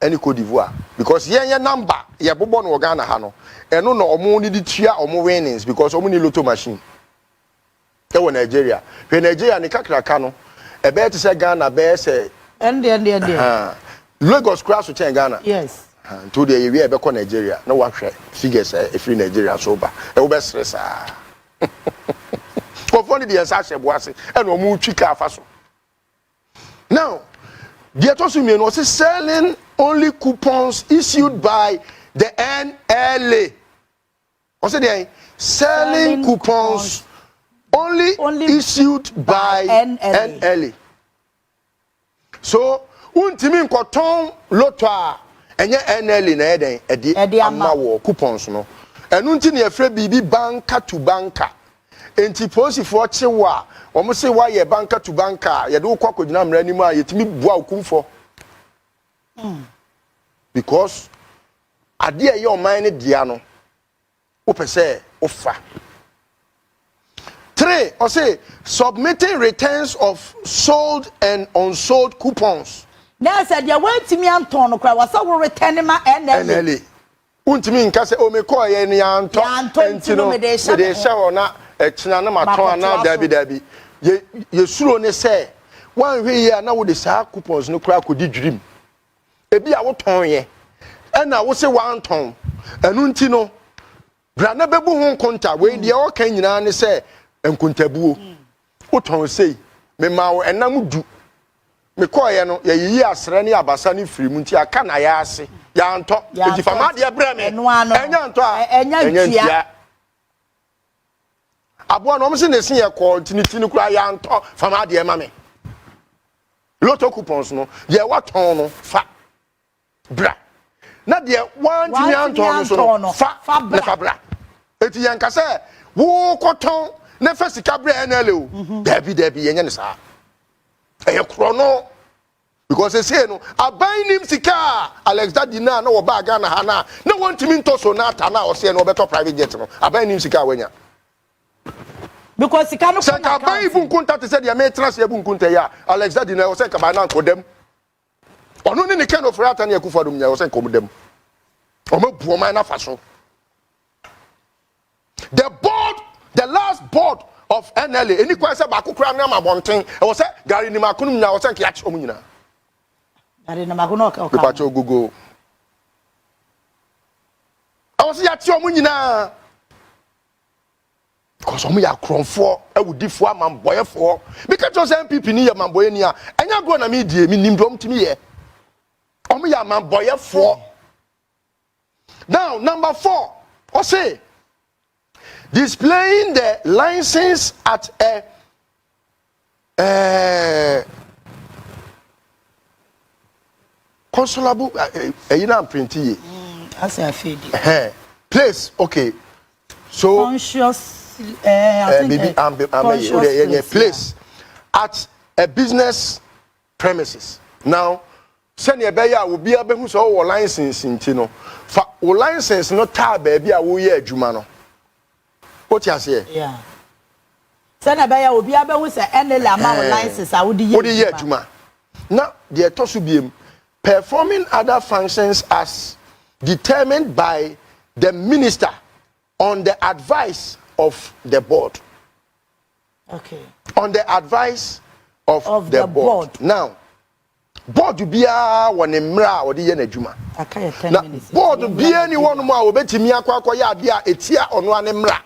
Speaker 4: any Cote d'Ivoire because ye number ye bobo no Ghana ha no eno no omo ni di tua omo winnings because omo ni lotto machine e wo Nigeria we Nigeria ni kakraka no e be te se Ghana be se
Speaker 5: ende
Speaker 4: Lagos cross to Ghana
Speaker 5: yes
Speaker 4: to the we e be ko Nigeria na wa hwɛ figures e free Nigeria so ba e wo be stress Kofoni the answer boase and omu twika afa so. Now, the atosume no say selling only coupons issued by the NLA. What's it selling coupons only issued by NLA. So, untimi nkoton lotto a enye NLA na edi amawo coupons no. Enu nti na efre bibi banker to banker. Enti police for chewa omo say why ye banker to banker ye do kwa kodina mra ni mu a yetimi bua Otumfo because ade ye o man ne dia no wo pese ofa 3 or say submitting returns of sold and unsold coupons
Speaker 5: na said you want me anton no kra wasa wo return ma NLA
Speaker 4: untimi nka se o me call ye ni anton enti no me de sha na echina na maton na dabi ye suro ne se wan hwe ye na wo de saa coupons no kra kodi dwirim ebi a wo ton ye na wo se wan ton enu nti no bra na bebu ho konta we de o kan nyina ne se enkontabuo wo ton sei me ma wo enam du me koye no ye yi asre ne abasa ne firi mu nti aka na ya ase ya nto enti fama de bra me enya nto a enya ntia abo no mse ne sin ye call tinitini kura ya nto fama de ma me lotto coupons no ye waton no fa bra na de wan tini anton so no fa bra eti ye nka se wo koton na fa sika bra NLA o dabi ye nya ne sa e kro no because they say no aban nim sika Alex Daddy na wo ba Ghana ha na won timi nto so na ata na o se no beto private jet no aban nim sika wanya
Speaker 5: because sika no
Speaker 4: ko na aban ibu nkunta te se de me trans ibu nkunta ya Alex Daddy na o se ka ba na nkodem ono ni ken of rata na yakufo dum nya o se nkomdem o ma buo man na fa so the last board of NLA any kwese ba kokura na mabonten e wo se gari ni makunum nya o se nkia che omunyina
Speaker 5: gari na makuno o ka
Speaker 4: pacho gugu o se ya che omunyina because omu ya kronfo ewudifo amamboyefo because just NPP ni ya mamboye ni a enya go na me die mi nim dom timi ye omu ya mamboyefo. Now number 4 o say displaying the license at a consulable na printy
Speaker 5: as a feed
Speaker 4: place okay so
Speaker 5: conscious I think
Speaker 4: place at a business premises. Now send your beya will be able to our license in Tino for license no tab baby a we adwuma no. What you say?
Speaker 5: Yeah. Send a beya will be able to say NLA amount license I would ye
Speaker 4: adwuma. Now the tosubium performing other functions as determined by the minister on the advice of the board.
Speaker 5: Okay.
Speaker 4: On the advice of the board. Now, board biya won emra odi ye nadwuma.
Speaker 5: Okay, 10 minutes.
Speaker 4: Board biya ni won mo a obetimi akwa ya ade a etia Onua ne mra.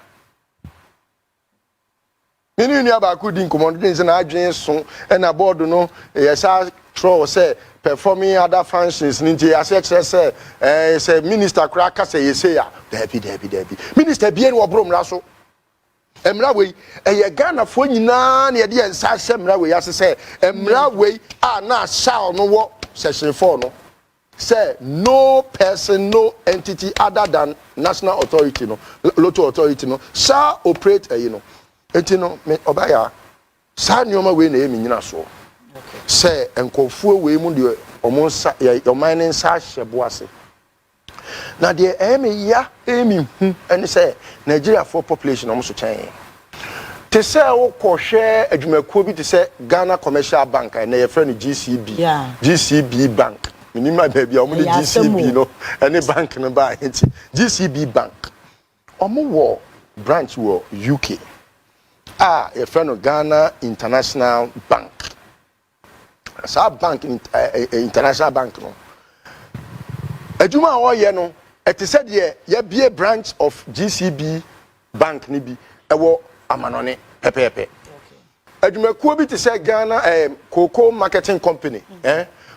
Speaker 4: Mini ni aba ku di nkomo din se na adwen so e na board no ye sa control say performing other functions ninti ase say minister kra ka say say ya debi minister bia no obro mra so emra we eye Ghana fo nyina na ye de ensa hye emra we ase say emra we na sha no wo section 4 no say no person no entity other than national authority no local authority no shall operate enti no me obaya sa nyoma we na emi nyina so say enkofuo we mu de omonsa your mining sa hyebo ase na de emi ya emi hu eni say Nigeria for population omo so chen te say wo kohwe adwumakuo bi te say Ghana Commercial Bank na ye friend GCB Bank minima baby omo de GCB no eni bank no ba enti GCB Bank omo wo branch wo UK a friend of Ghana International Bank. Sa bank international bank no. Ejuma wo ye no, et said ye be a branch of GCB Bank ni bi ewo amanone pepepe. Ejuma kuo bi te say Ghana Cocoa Marketing Company,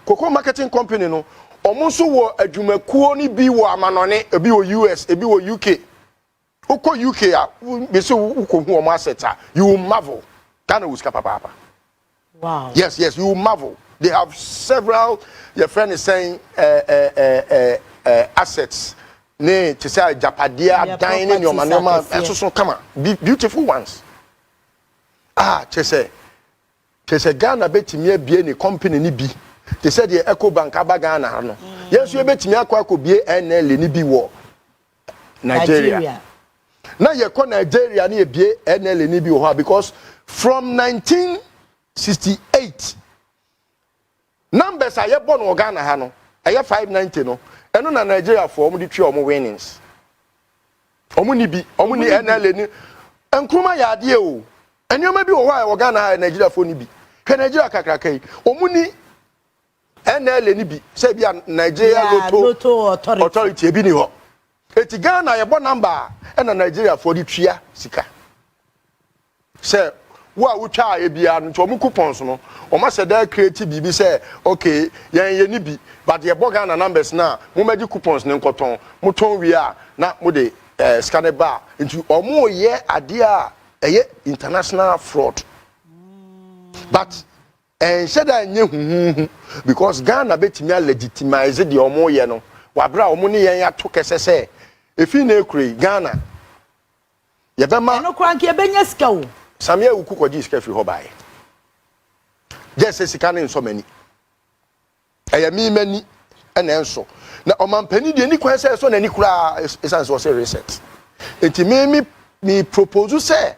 Speaker 4: Cocoa Marketing Company no, omo so wo ejuma kuo ni bi wo amanone, ebi wo US, ebi wo UK. Uko UK be so uko hu omo assets you will marvel. Ghana will scapa papa.
Speaker 5: Wow.
Speaker 4: Yes, you will marvel. They have several, your friend is saying assets. Ne to say Japadia dining your manoma so come on. Beautiful ones. Chese Ghana betimi bie ni company ni bi. They said the Eco Bank aba Ghana no. Yes, you betimi akwa bie NLA ni bi wo Nigeria. Now you call Nigeria ni bie NLA ni bi wo because from 1968 numbers are born in Ghana ha no 590 no eno na Nigeria for omo di twa omo winnings omo ni NLA ni enkruma ya ade o enyo bi wo wa Ghana ha Nigeria for ni bi ke Nigeria kakraka yi omo ni NLA ni bi say bi Nigeria Lotto authority e bi ni ho eti Ghana ye bo number na Nigeria for di twa sika say wa utwa ebia nto mu coupons no o ma se da create bibi say okay ye ni bi but ye boga na numbers na mo magi coupons ne nkoton mo ton wi a na mo de scanner bar into o mo ye ade a eye international fraud but said nye huhu because Ghana betimi legitimize the o mo ye no wa bra o mo ne yen ato kese se efi na ekure Ghana ye be ma
Speaker 5: no kran ke benya sika o
Speaker 4: Samia wuku koji sika fi ho bae. Just sika ne nso mani. Eya mi mani ena enso. Na omampani de ni kwan se so na ni kura esan so se reset. Enti me propose say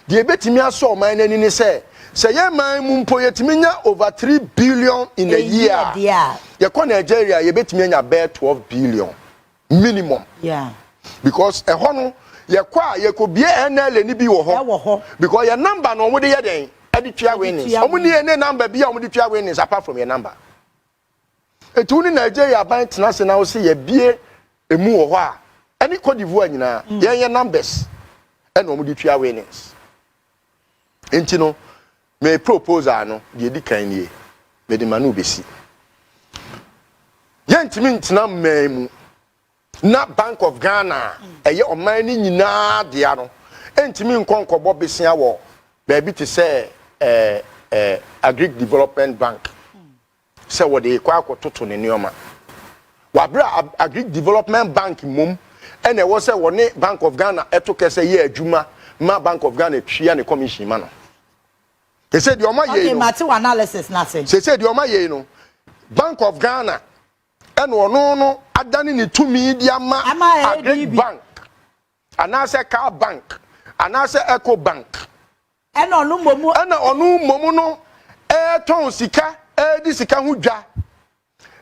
Speaker 4: de betimi aso oman nani ni say ye man mu mpo yetimi nya over 3 billion in a year. Ye ko Nigeria ye betimi nya bear 12 billion minimum.
Speaker 5: Yeah.
Speaker 4: Because e hono ye kwa ye ko bie NLA ni bi wo ho because your number no mo de ye den e de twa winnings omo ni ene number bi omo de twa winnings apart from your number etu ni Nigeria ban tena na wo se ye bie emu wo ho a any Cote d'Ivoire nyina ye numbers e no mo de twa winnings enti no me proposal no de di kan nie me de manu besi ye ntimi ntena mmemu na Bank of Ghana eye oman ni nyina dia no entimi nkonkobo besia wo baby to say Agric Development Bank say what they kwa akototo ne neoma wa bra Agric Development Bank mum ene wo say woni Bank of Ghana etoke say ye adwuma ma Bank of Ghana twia ne commission ma no they said the oma ye no
Speaker 5: okay mate analysis na say
Speaker 4: said the oma ye no Bank of Ghana and no adani ni tumi dia ma Agric Bank anase Car Bank anase Eco Bank
Speaker 5: and onu momu no ton sika di sika hu dwa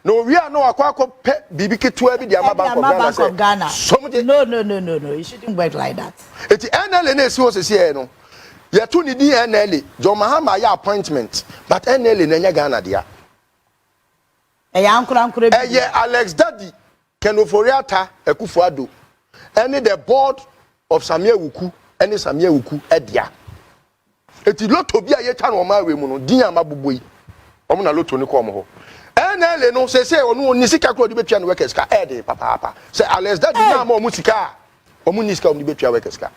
Speaker 5: no we are no akwa pe bibi ketua bi dia ma Bank of Ghana no you shouldn't work like that
Speaker 4: eti NLA na esi wo sese no ye to ni di NLA John Mahama ya appointment but NLA na nya Ghana dia Eye Alex Daddy Kenoforiata Ekufuado any the board of Samia Wuku any Samia Wuku edia eti lotto bia ye twa no ma we mu no din amaboboi omo na loto ni ko omo ho NLA no say onu ni sika kro di betua no workers ka dey papa say Alex Daddy na ma omo sika omo ni sika omo di betua workers ka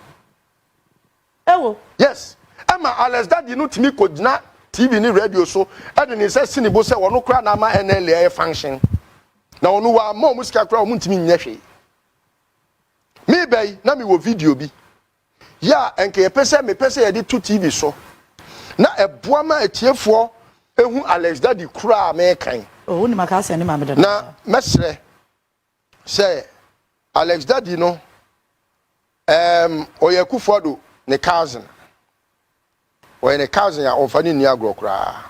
Speaker 5: ewo
Speaker 4: yes ama Alex Daddy no timi ko gina TV ni radio so e ni say sinibo say onu kra na ma NLA function na onu wa ma omo sika kra omo ntimi nya hwe me bay na me wo video bi ya enke ye pese me pese ye di to TV so na eboa ma etiefo ehu Alex Daddy kura me kan
Speaker 5: oh ni maka se ni ma me
Speaker 4: na mesre say Alex Daddy no Oyekufodo ne cousin oye ne cousin ya onfani ni agro kura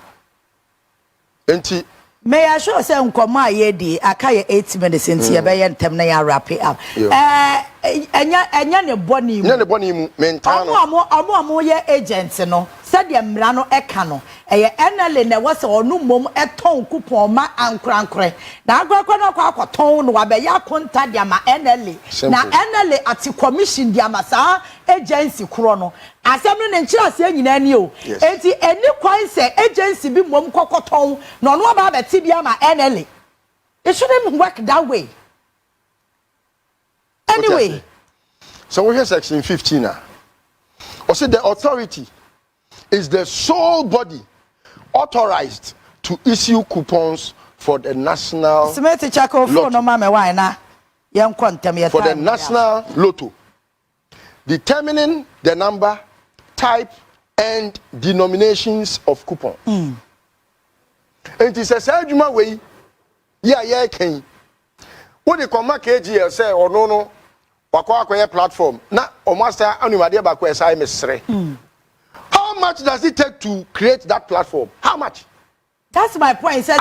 Speaker 4: enti
Speaker 5: may I show say nkoma ye di aka ye 8 minutes enti ye be ye ntem na ya wrap it up enya ne boni
Speaker 4: mu mentan no
Speaker 5: omo ye agent no said the mra no eka no eye NLA na wase onu mom eton coupon ma ankrankre na agrakwa no kwa akoton no wabe ya konta dia ma NLA na NLA ati commission dia ma sa agency kro no asem no nchira se nyina ni o enti eni kwan se agency bi mom kokoton no no ba ba ti bia ma NLA it shouldn't work that way anyway
Speaker 4: okay. So we have section 15 now. Also the authority is the sole body authorized to issue coupons for the national
Speaker 5: for
Speaker 4: the national lotto, determining the number, type, and denominations of coupons. And it is a surgeon way. Yeah, can. What the comma KGL say or no. Wakwa platform na omaster anumade ba kwa sai mesre. How much does it take to create that platform? How much?
Speaker 5: That's my point. Say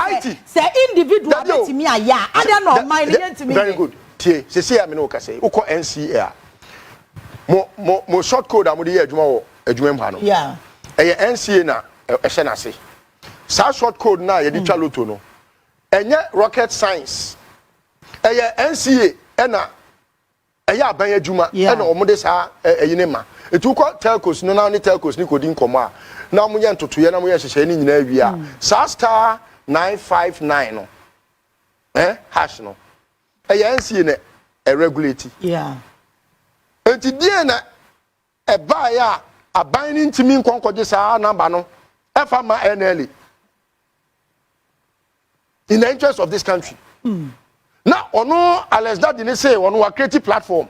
Speaker 5: individual betimi aya. I don't know my me.
Speaker 4: Very good. Tie, say am no ka say. Uko NCA. Mo short code amudi ye adwuma wo adwuma mpa no.
Speaker 5: Yeah.
Speaker 4: Eye NCA na ehye na se. Sa short code na ye di twa loto no. Enye rocket science. Eye NCA na eya ban adwuma e na omode sa eyine ma etu ko telcos no na ni telcos ni kodi nkomo a na omunye ntotoye na moye hyehye ni nyina awi a star 959 no hash no eya nsie na regulate enti die na ba ya aban ni ntimi nkonkoje sa number no efa ma NLA in the interest of this country. Now, ono Alex Daddy ne say ono wa creative platform.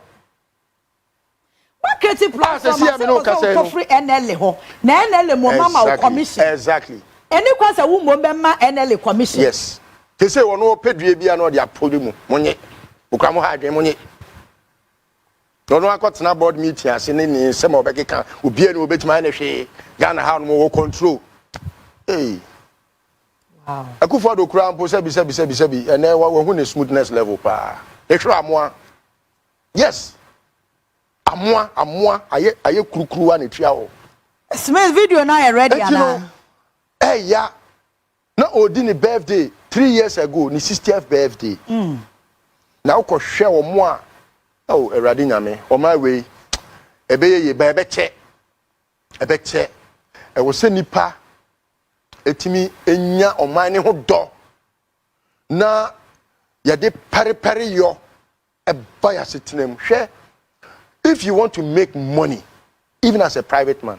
Speaker 5: What creative platform? For free NLA ho. Na NLA mo mama commission.
Speaker 4: Exactly.
Speaker 5: Any kwasa wo mo be ma NLA commission.
Speaker 4: Yes. They say ono pedue bia no dia podium monye. Ukwa mo ha adwen monye. Ono akotena board meeting ase ne ni se mo bekeka obi ene obetima na hwe Ghana ha no mo control. Hey.
Speaker 5: Wow.
Speaker 4: Akufo-Addo kura mpo sebi ene wo hu ne smoothness level pa. Ehwe amoa. Yes. Amoa aye kurukuru wa ne tua wo.
Speaker 5: Smith video na ready ana.
Speaker 4: Ya. Na odi ni birthday 3 years ago ni 60th birthday. Na ukohwe wo mo a oh Erade nyame o my way ebeye ba ebeche e wo se nipa etimi enya oman ne ho do na yade pare yo e ba ya setenem hwe. If you want to make money even as a private man,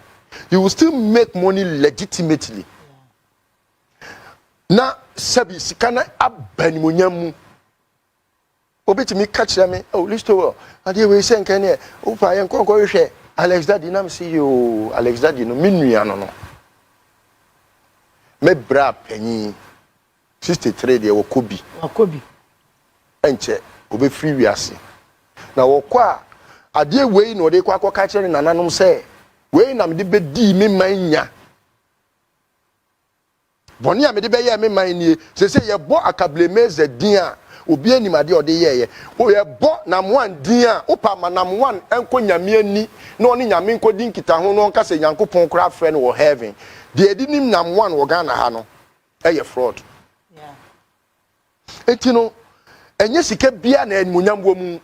Speaker 4: you will still make money legitimately. Na sabi sikana abanimonyam obetimi catch me oh Listowel ade we say nkan ne o pa yen konko hwe Alex Daddy na me see you Alex Daddy no minua no me bra panyi 63 de wakobi enche obe free wiase na wokwa ade we no de kwa akọ kire nananom say we na me de bedi me manya boni a me de be ye me man nie se ye bo akablemeze din a obi animade ode ye o ye bo nam wan din a opa manam wan enko nyame ani na oni nyame nko din kita ho no nka se Nyankopon kra frɛ no wo heaven de edinim nam wan wo Ghana ha no eye fraud. Etino enye sika bia na animunyam wo mu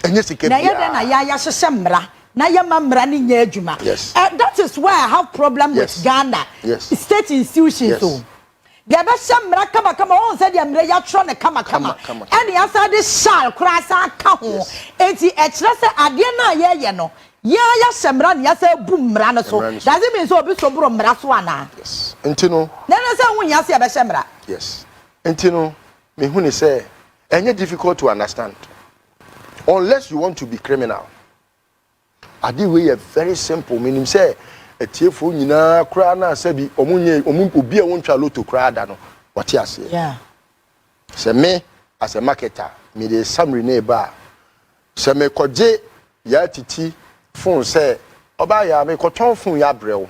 Speaker 4: enye sika bia
Speaker 5: na ye na ya hyehye mmra na yema mmara ni nya adwuma.
Speaker 4: Yes.
Speaker 5: That is why I have problem with Ghana.
Speaker 4: Yes.
Speaker 5: State institutions so. There be some mmara kama on say the mmara ya tro ne kama. And the answer this shall krasa ka ho. Enti e kire say ade na ye no. Ya shemra ne ya say boom mmara no so. Does it mean so obi so bro mmara so ana?
Speaker 4: Yes. Enti no.
Speaker 5: Na say won ya say be shemra.
Speaker 4: Yes. Enti no me hu ni say enye difficult to understand. Unless you want to be criminal. Adi we very simple. Meaning say etiefo nyina kra na sabi omunye obi e wontwa loto kra da no. What you say?
Speaker 5: Yeah.
Speaker 4: Say me as a marketer, me dey summary na ba. Say me koje ya titi phone say oba ya me koton phone ya brew.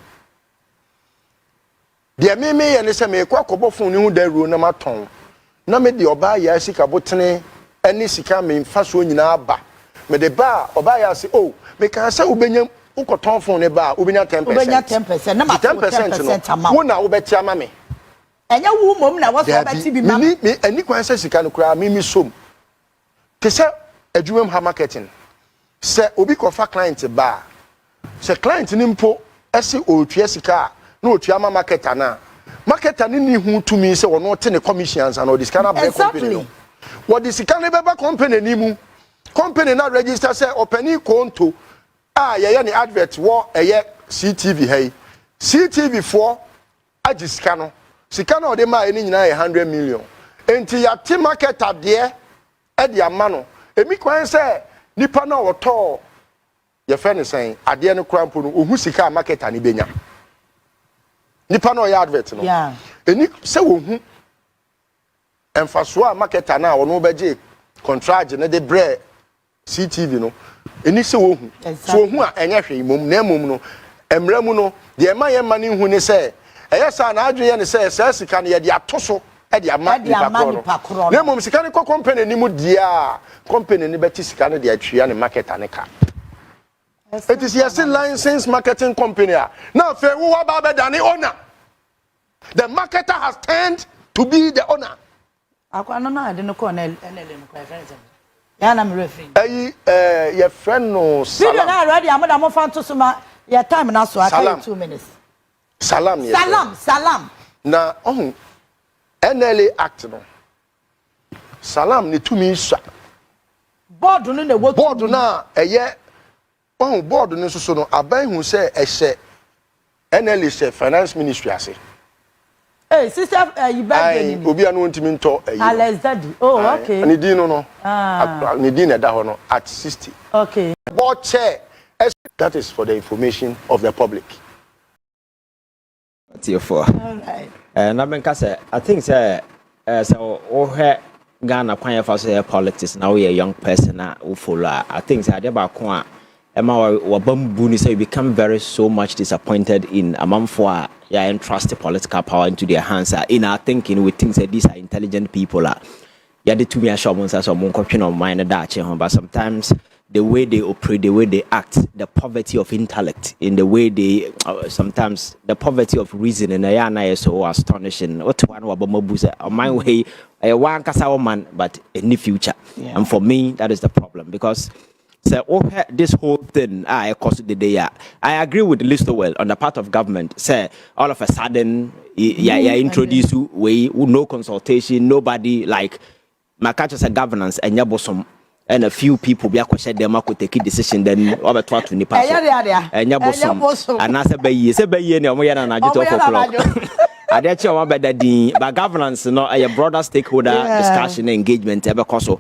Speaker 4: De me ye ne say me kwa kobo phone ni hu da ru na maton. Na me de oba ya sika botene any sika me mfa so nyina aba me de ba oba ya say oh me kan say ubenya ukoton phone ne ba ubenya 10%.
Speaker 5: Ubenya 10%. Na ma 10%
Speaker 4: no. Wo na wo beti ama me.
Speaker 5: Enya wu mom na wo so beti bi ma.
Speaker 4: Me ani kwan say sika no kura me som. Ke say adwumam ha marketing. Say obi kofa client ba. Say client ni mpo ese otue sika na otue ama marketer na. Marketer ni hu to me say wono te ne commissions and all this kind of company no. What the sika beba company ni mu. Company na register say openi konto ye ni advert wo eye CTV hey. CTV 4 agi sika no. Sika no de ma eni nyina 100 million. Enti ya ti marketer de e de ama no. Emi kwan say nipa na woto ye fe ne sen ade no krampo no ohu sika marketer ni benya. Nipa na ya advert no.
Speaker 5: Yeah.
Speaker 4: Eni se wo hu emfaso a marketer na wono beje contract ne de bre CTV no eni se wo hu so hu a enye hwe mom na mom no emra mu no de ema ye mane hu ne se eye sa na adwe ye ne se sika ne ye de atoso e de ama nipa kro na mom sika ne ko company ni mu dia company ni beti sika ne de atwia ne marketer ne ka. It is yes license marketing company now fe wo wa ba be dane owner. The marketer has turned to be the owner.
Speaker 5: Akwa no na de no ko na NLA no kwa friends. Ya na me referee.
Speaker 4: Your friend no Salam.
Speaker 5: Video na already amoda mo fan to so ma your time na so aka 2 minutes.
Speaker 4: Salam yes.
Speaker 5: Salam.
Speaker 4: Na NLA act no. Salam ni tumi sha.
Speaker 5: Board no na wo
Speaker 4: board na board no so no aban hu say ehye NLA say finance ministry ase.
Speaker 5: Hey, sister, you back then.
Speaker 4: Obi anu ntimi nto
Speaker 5: Alex Daddy. Oh, okay.
Speaker 4: Ni din no. Ni din e da ho no at 60.
Speaker 5: Okay.
Speaker 4: Board chair. That is for the information of the public.
Speaker 6: All
Speaker 5: right.
Speaker 6: Na menka say I think say so o Ghana kwan fa so politics now we a young person who follow. I think say ade ba ko a Emma wabambu ni say you become very so much disappointed in amamfo and trust the political power into their hands. In our thinking, we think that these are intelligent people. Yeah, the two assurance as a monk of mind but sometimes the way they operate, the way they act, the poverty of intellect, in the way they sometimes the poverty of reason, and I is so astonishing. What one wabamubuza on my way, a one kasa man, but in the future. Yeah. And for me, that is the problem because. So this whole thing, I cost the day. I agree with Listowel on the part of government. Say all of a sudden, introduce you way no consultation, nobody like my catches a governance and yabosom and a few people be question them could take a decision. Then over 12 to Nipa and yabosom and I said by year no and I just I did you want better but governance, a broader stakeholder discussion engagement ever cost.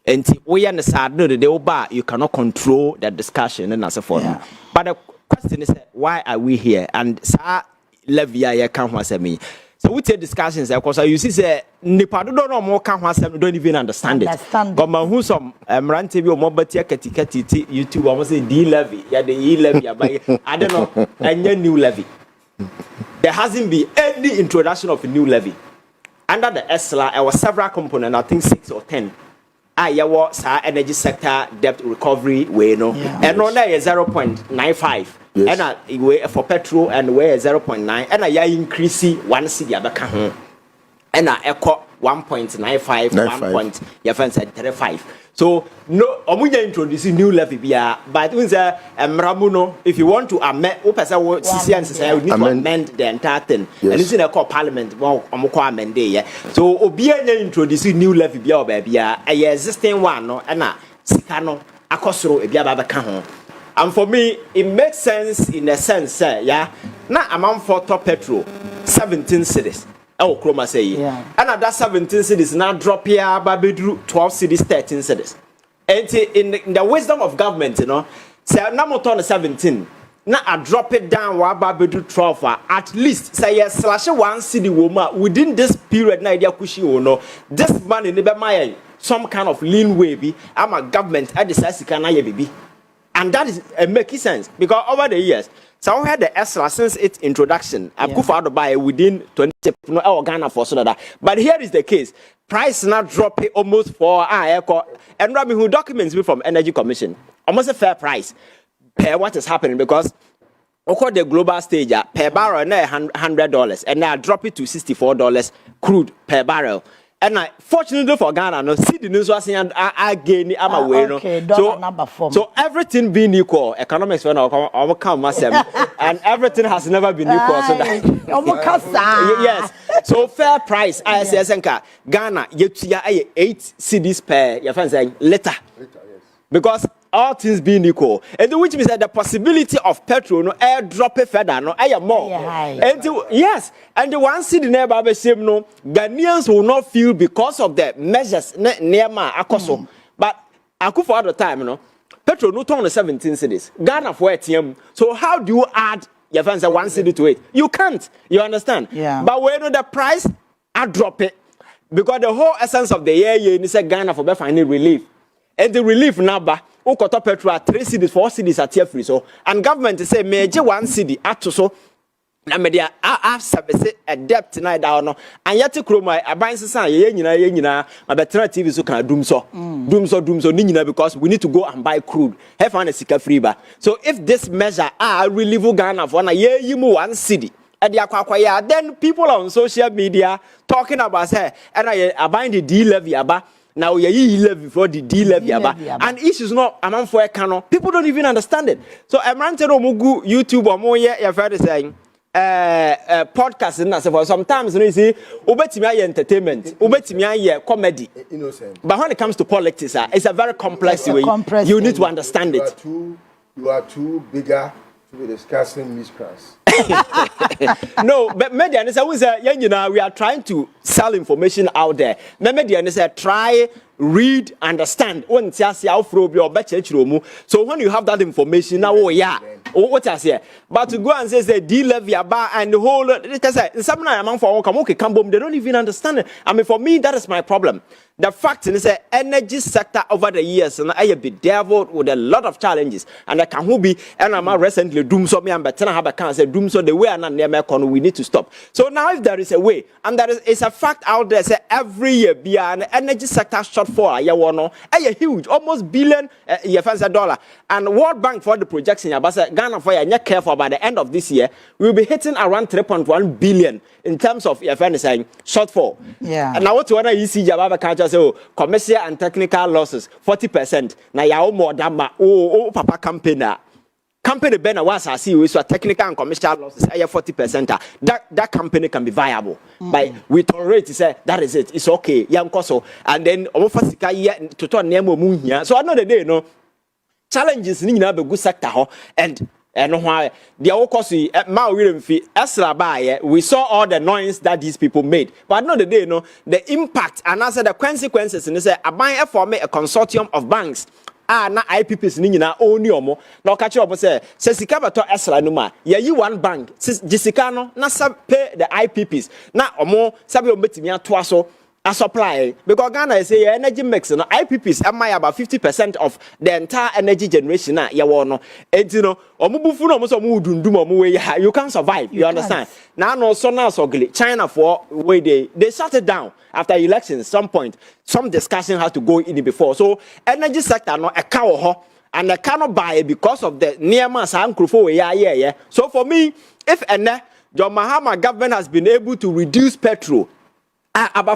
Speaker 6: And we understand no the you cannot control that discussion and so forth. Yeah. But the question is why are we here? And sa levia can't answer me. So we take discussions because you see say Nipa don't know more can't answer don't even understand it. But my who some run TV or mobile keti YouTube almost say D levy, yeah the E levy I don't know any new levy. There hasn't been any introduction of a new levy. Under the ESLA there were several components, I think 6 or 10. Yawa sa energy sector debt recovery way no and on there is 0.95 and for petrol and where 0.9 and ya increase 1 cedi abeka and echo 1.95 1.35 So no, omunya introduce new levy bia, but when say mramuno, if you want to amend, o person what CCN say we need to amend the entire thing. Yes. And it's in a call parliament, well, omukwa amend yeah. So obia introduce new levy bia bia, a existing one no, na sika no akosoro ebia baba ka ho. And for me, it makes sense in a sense, yeah. Now amount for top petrol, 17 cities. Oh, Chroma say, yeah. And at that 17 cities now drop here, Babidru 12 cities, 13 cities. And in the wisdom of government, you know, say now more on 17. Now I drop it down while Babidru 12. At least say yes, slash one city woman within this period. Na idea kushi no. This man in the some kind of lean way. I'm a government. I decide to can I baby. And that is making sense because over the years, so we had the ESRA since its introduction. I've go by within 20 no Ghana for so that. But here is the case: price now drop it almost for and Rami who documents me from Energy Commission almost a fair price per what is happening because according the global stage per barrel now $100 and now drop it to $64 crude per barrel. And fortunately for Ghana, no see the news was saying I gain I'm aware so everything being equal, economics when I come and everything has never been equal. So that yes, so fair price. ISSNK Ghana yet 8 cedis per your friend saying later because all things being equal, and which means that the possibility of petrol no air drop it further no air more. And yes, and the one city nearby the same no Ghanaians will not feel because of the measures near my akoso. But I could for other time, you know, petrol no turn 17 cities. Ghana for ATM. So how do you add your friends one city to it? You can't. You understand? Yeah. But when the price, I drop it because the whole essence of the year you need Ghana for finding relief. And the relief number, Okoto petrol 3 cities, 4 cities are tier free. So, and government say major 1 city at so. Na media have service a debt tonight down. And yet to chroma a buying society, yena, my better TV so can doom so, nina because we need to go and buy crude. Have on a sika free bar. So if this measure are relieve Ghana for a year, you move 1 city. At the aqua, then people on social media talking about say, and I buying the D levy about. Now we are levy for the D levy and issues not among for a canon. People don't even understand it. So I'm ranting on Mugu YouTube or more you've heard saying podcast and for sometimes you see ubetimi entertainment, ubetimi comedy. Innocent. But when it comes to politics, it's a very complex way. You need to understand it.
Speaker 1: You are too bigger to be discussing miscreants.
Speaker 6: No, but media we are trying to sell information out there. Media try, read, understand. So when you have that information, now what I say, but to go and say D levy and the whole some among for they don't even understand it. I mean, for me, that is my problem. The fact is that energy sector over the years and I have been deviled with a lot of challenges. And I can be and I'm recently doom so me and but have a cancer doom so the way and near we need to stop. So now if there is a way and there is a fact out there say every year be an energy sector shortfall a huge almost billion $1 and World Bank for the projection Ghana for you careful by the end of this year we'll be hitting around 3.1 billion in terms of your friend saying shortfall. Yeah. And now what one you see Jababa can't say commercial and technical losses 40%. Now ya more than papa company Ben was I see with technical and commercial losses 40%. That company can be viable. But we tolerate say that is it. It's okay. Young Koso and then almost to turn name here. So another day no challenges need to be good sector and why the okosi we saw all the noise that these people made, but not the day the impact and also the consequences. And they say I buy for me a consortium of banks. Na IPPs ni na oni omo na okache obo say sika beto esra no ma you one bank jisika no na pay the IPPs na omo sabe ometimi ato aso a supply because Ghana say energy mix no IPPs am about 50% of the entire energy generation na ye wo no enti no omubufu no so mu dundum omu we you can survive you understand now no so na so China for way they shut it down after elections some point some discussion has to go in before so energy sector no e ka wo ho and they cannot buy it because of the near mass ankrofo we so for me if John Mahama government has been able to reduce petrol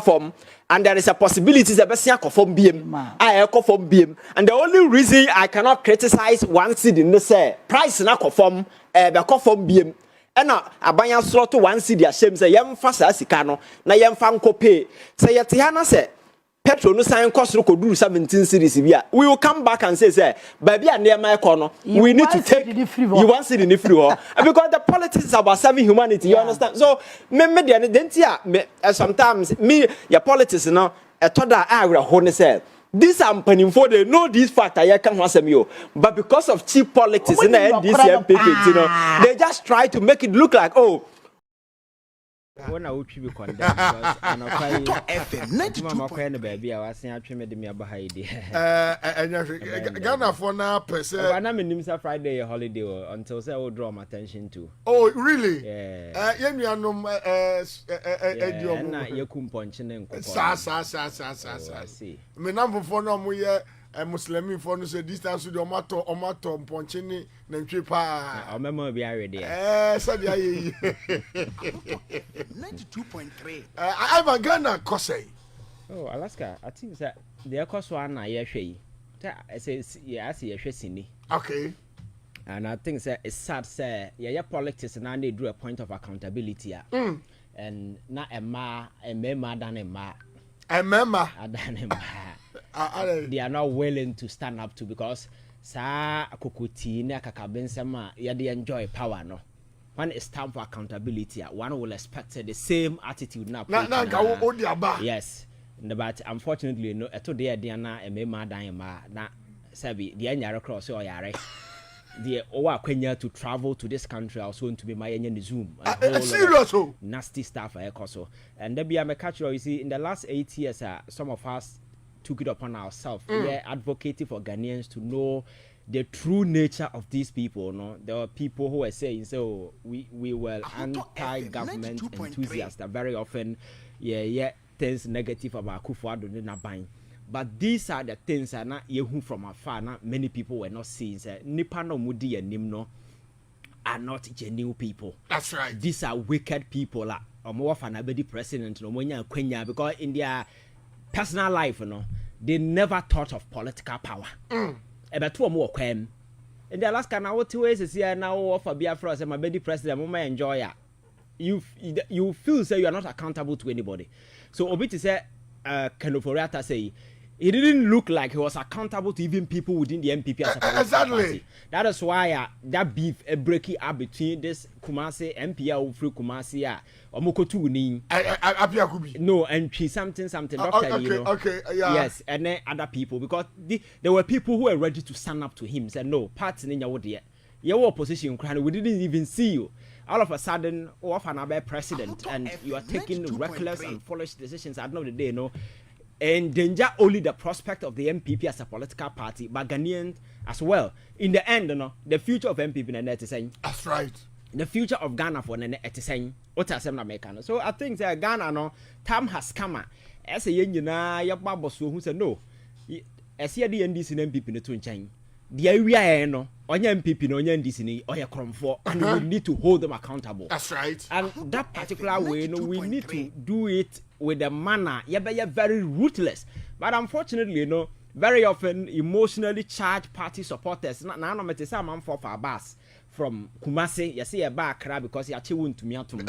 Speaker 6: form and there is a possibility that Bessia from BM, I echo from BM, and the only reason I cannot criticize one city in the say price na from BM. And now, a buyer slot to one city, a shame say, young fast as Sicano, na young fan pay. Say, Yatiana said, petrol no sign cost could do 17 cities. We will come back and say, baby, and near my corner, we need to take you want it in the free war. Because the politics is about serving humanity, you understand? So, sometimes me, your politics, you know, a total area, honey said. This company for they know this fact I can answer you, but because of cheap politics in the NDC MPP, you know, they just try to make it look like when I would be condemned because I'm not baby. I was saying I treated me about
Speaker 1: Ghana for now person.
Speaker 6: I'm in Friday holiday until I will draw my attention to.
Speaker 1: Oh, really?
Speaker 6: Yeah. You couldn't punch in.
Speaker 1: See. Me number for no more. Muslim for no say distance to the omato ponchini nentwe pa.
Speaker 6: I remember be already.
Speaker 1: So dia 92.3. Ivan Ghana Kocaine.
Speaker 6: Oh, Alaska, I think that the cost one na ye hwe. I say yeah, I see ye hwe sini.
Speaker 1: Okay.
Speaker 6: And I think that it's sad say yeah politics now they do a point of accountability. And na emma than emma.
Speaker 1: Emma
Speaker 6: than emma. They are not willing to stand up to because sa kokuti ne kakabensema ya they enjoy power no. When it's time for accountability, one will expect the same attitude now. Yes, but unfortunately, no. Eto dey na emema dan ma na sabi the nyare cross or yare. The owa kwenya to travel to this country also to be my in Zoom.
Speaker 1: Serious
Speaker 6: nasty stuff so. And there be a catch you see in the last 8 years some of us took it upon ourselves. We are advocating for Ghanaians to know the true nature of these people. No, there are people who are saying so we were anti-government enthusiasts that very often things negative about Akufo-Addo na buying. But these are the things that not you from afar. Not many people were not seeing. Nipa no mudi and Nimno are not genuine people.
Speaker 1: That's right.
Speaker 6: These are wicked people. More of an abedi president no Monya Kenya because in their personal life, they never thought of political power. About 2 more crime. In the Alaska now, what 2 ways is here now offer Biafra as my abedi president. Mama enjoy ya. You feel say you are not accountable to anybody. So Obiti said, Kenoforiata say. It didn't look like he was accountable to even people within the NPP as a
Speaker 1: exactly.
Speaker 6: Party. That is why that beef breaking up between this Kumasi MPL through Kumasi Omokotu ni. No, and she something doctor.
Speaker 1: Okay,
Speaker 6: you know.
Speaker 1: Okay, yeah.
Speaker 6: Yes, and then other people because there were people who were ready to stand up to him. Said no, party in your opposition. We didn't even see you. All of a sudden, off another president, and you are taking reckless and foolish decisions. At the end of the day, endanger only the prospect of the MPP as a political party, but Ghanaians as well. In the end, the future of MPP and is saying.
Speaker 1: That's right.
Speaker 6: The future of Ghana for Nene is saying. So I think that Ghana time has come. As a young ya babos who said no. As here the NDC and MPP in the twin chain. The area no onya MPP no onya NDC ni oya kromfo and we need to hold them accountable.
Speaker 1: That's right.
Speaker 6: And that particular way we need to do it with a manner very ruthless. But unfortunately, very often emotionally charged party supporters na no mete say man for bus from Kumasi you see a bar cry because you actually want to me atom.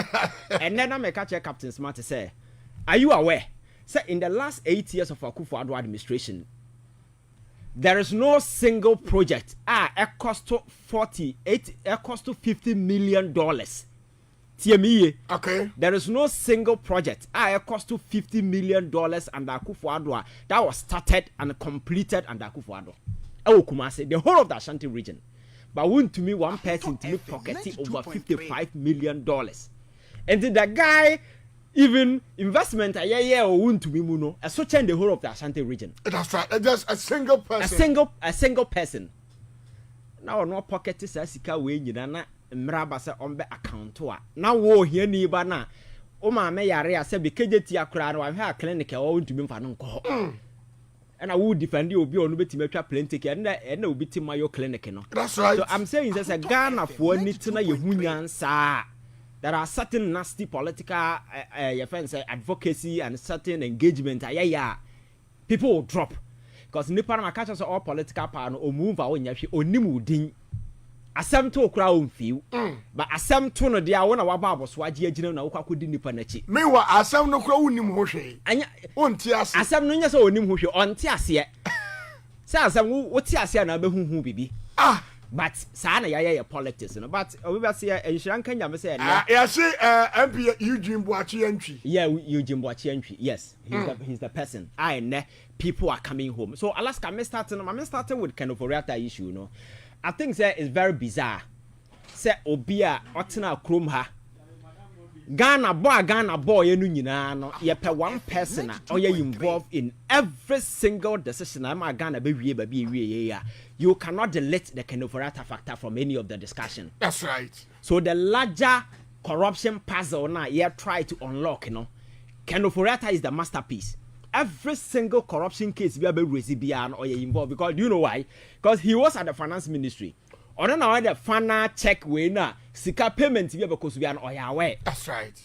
Speaker 6: And then I make catch CaptainSmart say, are you aware? Say in the last 8 years of Akufo-Addo administration there is no single project it cost to $50 million. TME.
Speaker 1: Okay.
Speaker 6: There is no single project it cost to $50 million under Akufo-Addo that was started and completed under Akufo-Addo. Kumasi, the whole of the Ashanti region. But wouldn't to me one person to me pocketing over $55 million. And then the guy even investment wouldn't to be muno a such in the whole of the Ashanti region.
Speaker 1: That's right. Just a single person.
Speaker 6: A single person. Now no pocket is a sika way you na mrabasa on be account to. Now wo here ni ba na o ma me yare ase be KGT akura no wa clinic e wo ntumi mfa no nko. And I would defend you be on betting plenty and will be Timayo clinic.
Speaker 1: That's right.
Speaker 6: So I'm saying there's a Ghana for Nitina Yahunian sa there are certain nasty political your friends say advocacy and certain engagement people will drop because nipa na catch us all political power no move away nyahwe onimu din asem to okra on fiu but asem to no dia wona waba aboso age agina na wokakodi nipa na chi
Speaker 3: me wa asem no kra wonim ho hwe
Speaker 6: anya
Speaker 3: onti ase
Speaker 6: asem no nya so onim ho hwe onti ase say asem woti ase na behuhu bibi but sa na ya politics no but we be say enhira nka nya me say na
Speaker 3: ya say MP Eugene Boachi Antwi
Speaker 6: Eugene Boachi Antwi yes he's the person people are coming home so Alaska me starting with kind of Oriata issue no I think that is very bizarre. Say obia otena krom ha. Ghana boy enu nyina no ye pe one person or you involved in every single decision am Ghana be wie ya. You cannot delete the Kenoforata factor from any of the discussion.
Speaker 3: That's right.
Speaker 6: So the larger corruption puzzle now you try to unlock, you know. Kenoforata is the masterpiece. Every single corruption case we have been or you involved because do you know why? Because he was at the finance ministry. Or then now the final check way na sika payment we have because we are aware.
Speaker 3: That's right.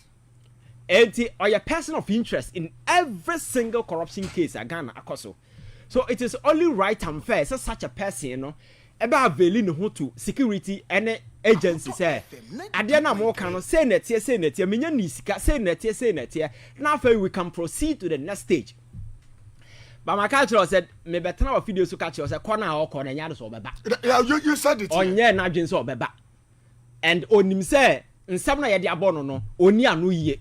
Speaker 6: And or your person of interest in every single corruption case again akoso. So it is only right and fair so such a person, you know, about availing who to security and agency say ade na mo kan no say netie menya ni sika say netie now we can proceed to the next stage. But my culture said me better na video so catch say corner or corner nya so beba.
Speaker 3: Yeah, you said it.
Speaker 6: Onye na dwen so beba. And onim say nsam na ye de abono no oni anu ye.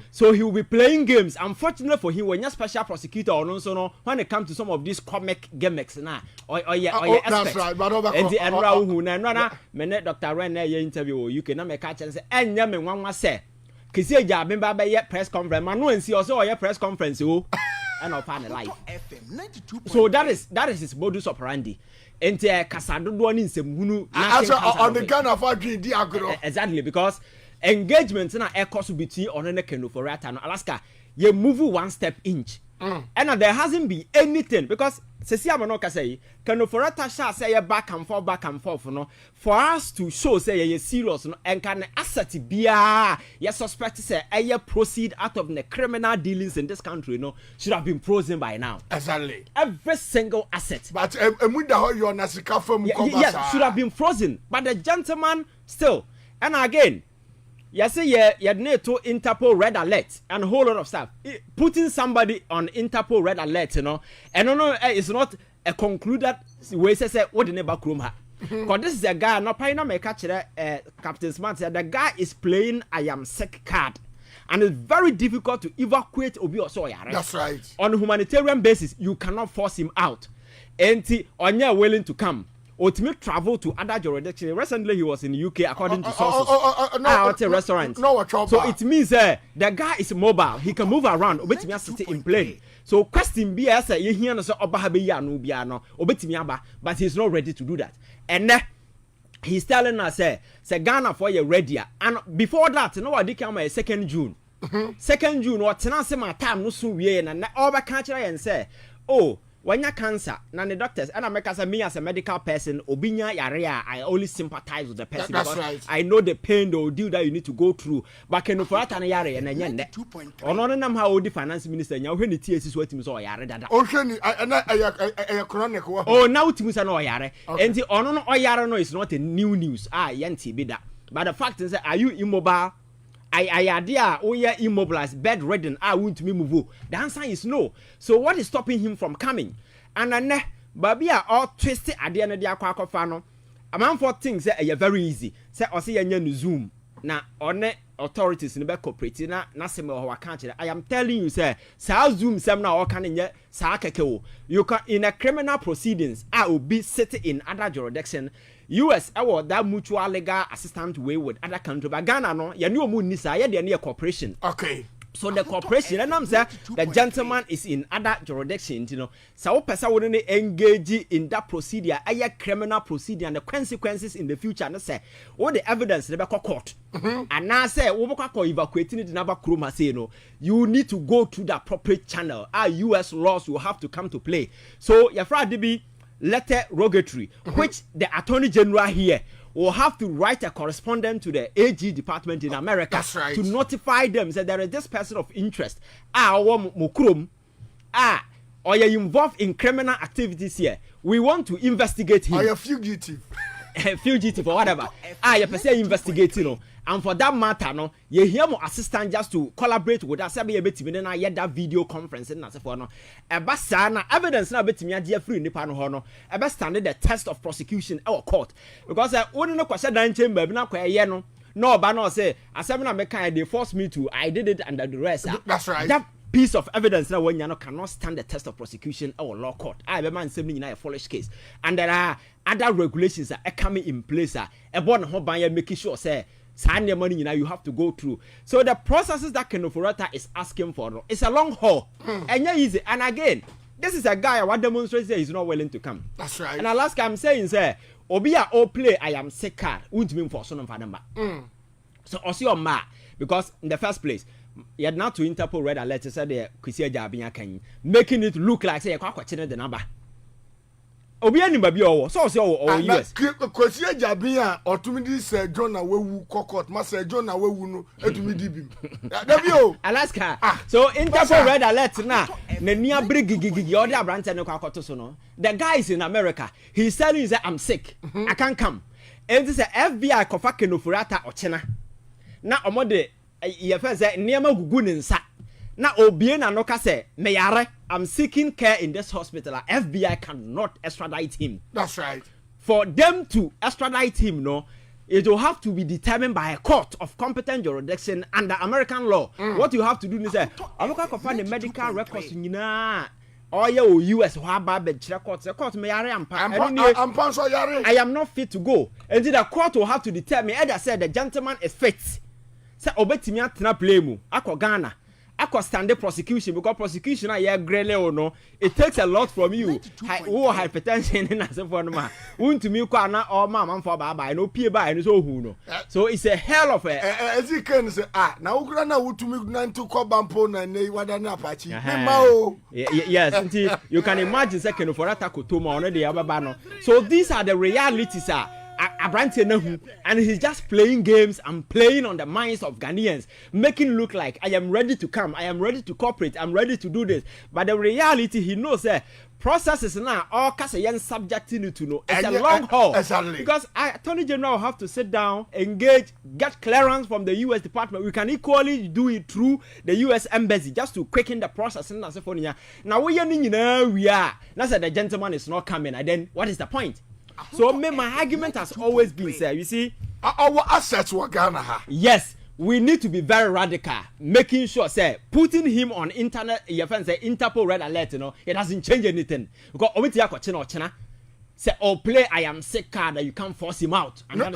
Speaker 6: So he will be playing games. Unfortunately for him, when you're special prosecutor or no, so no, when it comes to some of these comic gimmicks, nah, or
Speaker 3: that's right. But
Speaker 6: Dr. Ren interview you can make catch and say, and yeah, one must say, Kisi job, remember yet press conference, Manu and see also your press conference, oh, and I'll find a life. So that is his modus operandi. And Casado doing some hunu
Speaker 3: on the gun of our Diagro.
Speaker 6: Exactly, because engagement na air course between on the Kenoforata and Alaska, you move one step inch. And there hasn't been anything because Cecilia Manoka say Kenoforata shall say back and forth, no, for us to show say you're serious no, and can asset be you suspect say a proceed out of the criminal dealings in this country, no, should have been frozen by now.
Speaker 3: Exactly.
Speaker 6: Every single asset.
Speaker 3: But yes,
Speaker 6: should have been frozen. But the gentleman still, and again. You say you need to Interpol red alert and a whole lot of stuff. Putting somebody on Interpol red alert, you know, and no, it's not a concluded way. Say what the neighbor room. Because this is a guy. No, pioneer may catch CaptainSmart said the guy is playing I am sick card, and it's very difficult to evacuate Obi Osoya. Right?
Speaker 3: That's right.
Speaker 6: On a humanitarian basis, you cannot force him out. And on you willing to come. Ultimate travel to other jurisdictions. Recently, he was in the UK, according to sources. At a restaurant. So it means the guy is mobile. He can move around. Obetimi sit in plane. So question be as you hear so obahabeya no bia no. Obetimi aba, but he's not ready to do that. And he's telling us say Ghana for you ready. And before that, no what come 2nd June. 2nd June what tena say my time no so we na oba kan kire and say, "Oh, when you cancer, now the doctors, and I make as me as a medical person, obinya yarea, I only sympathize with the person because
Speaker 3: right.
Speaker 6: I know the pain the ordeal that you need to go through. But can you for that and yare and yende? Or no, no, how the finance minister, you when the TS is waiting so yare that. Oh, now Timus and Oyare. And the honor Oyare no is not a new news. Yanti be that. But the fact is, are you immobile? I idea immobilized, bedridden, I won't move. The answer is no. So what is stopping him from coming? And then baby are all twisted at the end of the aquafano. A man for things that are very easy. Say or see a Zoom. Now on authorities in the cooperative na same or country. I am telling you, sir, Zoom some now or can in you can in a criminal proceedings, I will be sitting in other jurisdiction. US award that mutual legal assistance way with other country but Ghana no you know mu nisa ya near corporation.
Speaker 3: Okay.
Speaker 6: So the corporation and I'm saying the gentleman is in other jurisdictions, you know. So person wouldn't engage in that procedure, a criminal procedure and the consequences in the future. And say all the evidence never court. And now say evacuating it in Abakuma say no, you need to go to the appropriate channel. Our US laws will have to come to play. So your Friday be letter rogatory, which the Attorney General here will have to write a correspondent to the AG department in America to notify them that there is this person of interest. Or you're involved in criminal activities here. We want to investigate him.
Speaker 7: Or you're fugitive.
Speaker 6: Fugitive or whatever. You're per se investigating. And for that matter, no, you hear more assistant just to collaborate with us. Be a bit na yet that video conference and as for no. Sana evidence na bit me dear free nipa no hono. Standard the test of prosecution or court. Because I wouldn't know question dan chamber na kwa ye no. No, but no say assemble make they force me to. I did it under duress.
Speaker 7: That's right.
Speaker 6: That piece of evidence now when you cannot stand the test of prosecution or law court. I be man saying a foolish case. And there are other regulations that are coming in place. A born home by making sure say money you have to go through. So the processes that Kenoforata is asking for, it's a long haul. And yeah, easy. And again, this is a guy what demonstrates that he's not willing to come.
Speaker 7: That's right.
Speaker 6: And the last I'm saying, say, Obia O play, I am sick card. Won't mean for son of Adamba. So also ma, because in the first place, you had not to Interpol red alert said the Kwisia Jabia can making it look like say a question the number. Obia ni baby o so US.
Speaker 7: Kwisia Jabia Otumidi say John Awewu kokot ma say John Awewu no etumi dibim. Dabio
Speaker 6: Alaska. So Interpol red alert na nia brigigi other branch no kwakoto so no. The guy is in America. He's telling you that I'm sick. I can't come. And this is FBI kofa Kenofurata ochena. Na omode ye first say niema gugu ne nsa. Na obie na no ka say meyare I'm seeking care in this hospital. FBI cannot extradite him.
Speaker 7: That's right.
Speaker 6: For them to extradite him, no, it will have to be determined by a court of competent jurisdiction under American law. What you have to do is say, I'm going to find the medical records in or US court may I am not fit to go. And the court will have to determine. Either said the gentleman is fit. Say obetimi atena play mu akọ Ghana. Akọ standard prosecution because prosecution are grele or no. It takes a lot from you. Hypertension in as for no man. Won't to me kwa na or man for baba no pie by no so who no. So it's a hell of a
Speaker 7: as you can say na ukra na wutumi na to ko bampo na nei wada na apachi.
Speaker 6: Yes, you can imagine second for attack Otoma on the ababa no. So these are the realities and he's just playing games and playing on the minds of Ghanaians, making look like I am ready to come, I am ready to cooperate, I'm ready to do this. But the reality, he knows that processes now all Kasayan subjecting to know it's a long haul.
Speaker 7: Exactly.
Speaker 6: Because Attorney General have to sit down, engage, get clearance from the US Department. We can equally do it through the US Embassy just to quicken the process. Now we are. Now said the gentleman is not coming, and then what is the point? So my argument has always been, sir, you see,
Speaker 7: our assets were Ghana.
Speaker 6: Yes, we need to be very radical, making sure, sir, putting him on internet, your friends say Interpol red alert, you know, it doesn't change anything. Because China, say, oh, play, I am sick card that you can't force him out. And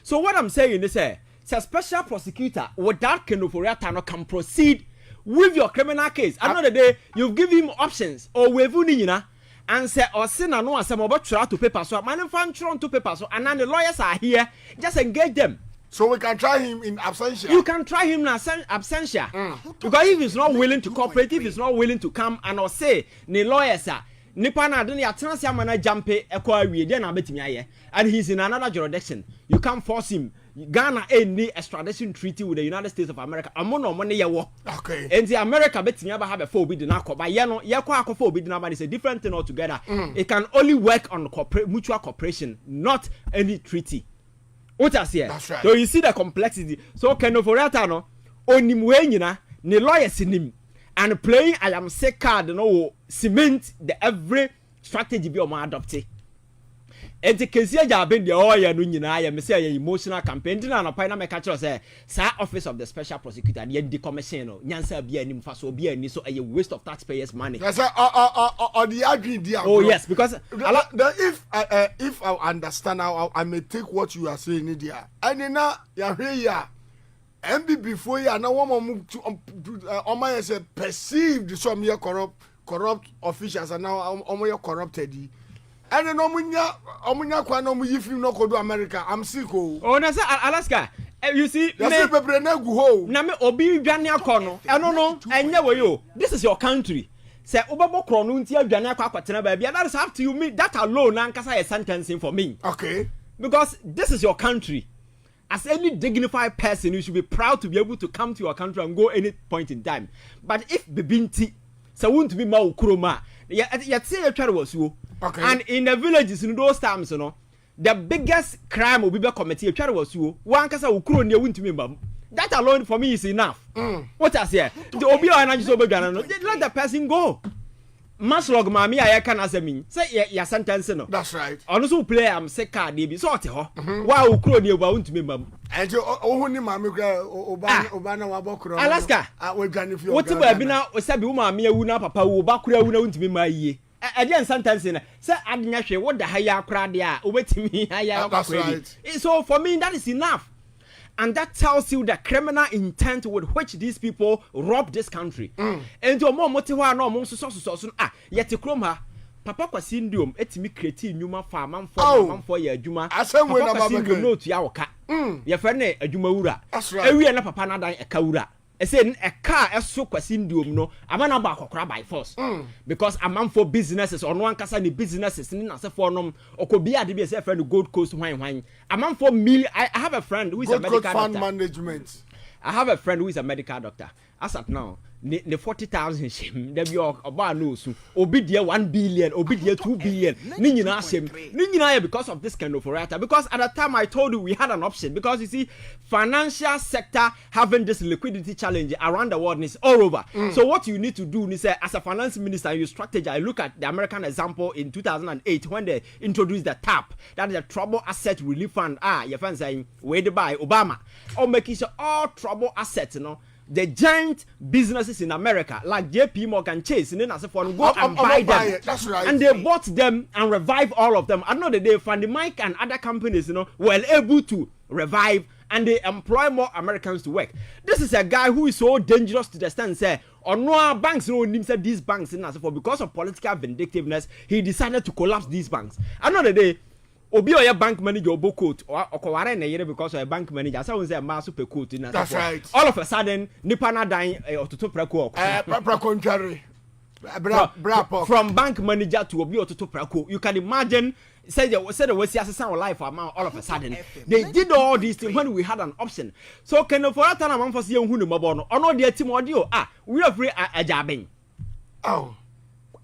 Speaker 6: so what I'm saying is, sir, special prosecutor without Kenoforiata can proceed with your criminal case. Another day, you give him options or wevunina and say or sin and no some about try to paper so manufacture to paper so and then the lawyers are here, just engage them.
Speaker 7: So we can try him in absentia.
Speaker 6: You can try him in absentia. Because if he's not willing to cooperate, if he's not willing to come and or say the lawyers are nipa na den ya transia mana jampe ekwa awie dey na betimi aye and he's in another jurisdiction. You can't force him. Ghana any extradition treaty with the United States of America. Okay. And the America betting never have a full bid in but it's a different thing altogether. It can only work on mutual cooperation, not any treaty. What I say?
Speaker 7: That's right.
Speaker 6: So you see the complexity. So Kenoforata no onimwenyina ne lawyers in him and playing I am sick card no cement the every strategy be on adopted. And the case here, I've been the oil and I say emotional campaign. And a pioneer make a say, Sir, Office of the Special Prosecutor, and yet the commission, Nyansa be an infaso be and so a waste of taxpayers' money.
Speaker 7: That's the agree deal.
Speaker 6: Oh, yes, because
Speaker 7: if I understand how I may take what you are saying, India, and now you're here. MB before you are now one move to my perceived some year corrupt officials are now almost corrupted. And then omunya kwa no mu yifi no kodo America I'm sick
Speaker 6: oh na say Alaska you see
Speaker 7: me pepe na gu ho
Speaker 6: na me obi dwane akono eno no enye we yo this is your country say obabo kro no ntia adwane akwatena ba bia. That is up to you. Me that alone ankasa is sentencing for me.
Speaker 7: Okay.
Speaker 6: Because this is your country. As any dignified person, you should be proud to be able to come to your country and go any point in time. But if bibinti, so won't be ma ukroma, yet say a child was you.
Speaker 7: Okay.
Speaker 6: And in the villages in those times, you know, the biggest crime will be committed. A child was you. One kasa ukro near won't me, ma'am. That alone for me is enough. What I say? The obi and so let the person go. Maslog mami I can as a mean. Say ya sentence no.
Speaker 7: That's right.
Speaker 6: Also play am say card dey be sort ho. Wa ukro dey ba won't me mam.
Speaker 7: And you ohuni mami obana wa bokro.
Speaker 6: Alaska.
Speaker 7: We dwane fi.
Speaker 6: What ba bi na o say bi mami awu na papa wo ba kura awu na won't me ma yie. Again sentence na say adenya hwe wo da haya kra dey a obetimi haya akwa. So for me that is enough. And that tells you the criminal intent with which these people rob this country. And to more motiva no mo so yet krom ha papa kwasi ndiom etimi create nyuma fa manfo ya adwuma
Speaker 7: asem we na babeke
Speaker 6: note ya woka ye fe na adwuma wura
Speaker 7: right.
Speaker 6: Ewie na papa na dan eka wura say a car eso kwasi ndiom no amana ba akokora by force because a man for businesses or no ankasa ni businesses ni na se for nom okobi ade be say friend Gold Coast hwan a man for I have a friend who is a medical
Speaker 7: fund
Speaker 6: doctor.
Speaker 7: Management.
Speaker 6: I have a friend who is a medical doctor. As at now, the 40,000 shame, there be oba no so obi dia 1 billion, obi dia 2 billion. Ni nyina shame. Ni nyina because of this kind of writer. Because at the time I told you we had an option. Because you see, financial sector having this liquidity challenge around the world is all over. So what you need to do is as a finance minister, you strategize. Look at the American example in 2008 when they introduced the TAP, that is the Trouble Asset Relief Fund. Your friend saying way to buy Obama, or making sure all trouble assets, you know. The giant businesses in America, like JP Morgan Chase, and then as if one go and buy them.
Speaker 7: That's right.
Speaker 6: And they bought them and revive all of them. I know that they Fannie Mike and other companies, you know, were able to revive and they employ more Americans to work. This is a guy who is so dangerous to the stand. Say, Onua banks know himself these banks in as for because of political vindictiveness, he decided to collapse these banks. I know that they. Obi or your bank manager or coat or kware na yere because of a bank manager so we say ma super coat in
Speaker 7: that's right.
Speaker 6: All of a sudden nipa na dan ototo prako from bank manager to obi ototo prako. You can imagine say the we see assess our life all of a sudden they did all these things when we had an option. So can for that time man for see hu no mobo no ono de team audio we are free ajaben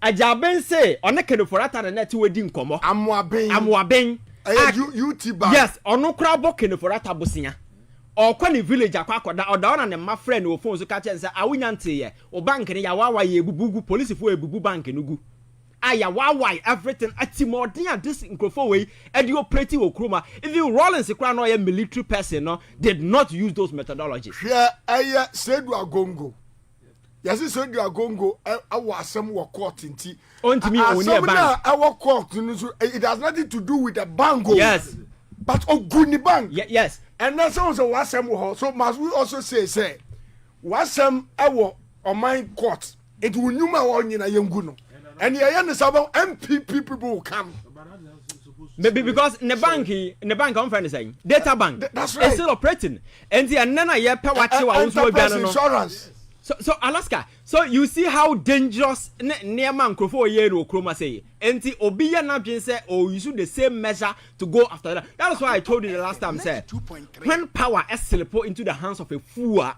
Speaker 6: Ajaben say on a kind for that net wedding nkomo amwaben
Speaker 7: UT bank
Speaker 6: yes ono kra boken for that abosia or kwani village akwakoda or down and my friend wo phone so ka chen say awunyante ye o bank ne ya wawa ye bubugu police fo ebubu bank nugu aya wawa everything atimodin and this nkrofo we e dey operate wo kroma even Rollins kra no ye military person no did not use those methodologies
Speaker 7: here aya Asiedu Agongo. Yes, so you are going to go. I was some court in tea. On to me, only a bank. Our court, it has nothing to do with the bank.
Speaker 6: Yes,
Speaker 7: but oh, good bank.
Speaker 6: Yes,
Speaker 7: and that's also what some. So must we also say, what some our on my court? It will new my one in a young guno, and the understand MPP people will come.
Speaker 6: Maybe because in the bank, I'm trying to say, data bank.
Speaker 7: That's right.
Speaker 6: It's still operating, and the nana ye pay what you want to
Speaker 7: insurance.
Speaker 6: So Alaska, so you see how dangerous near man crofo ye no chroma say. Enti obiya na bin say oh you use the same measure to go after that. That is why I told you the last time say when power is slip into the hands of a fool,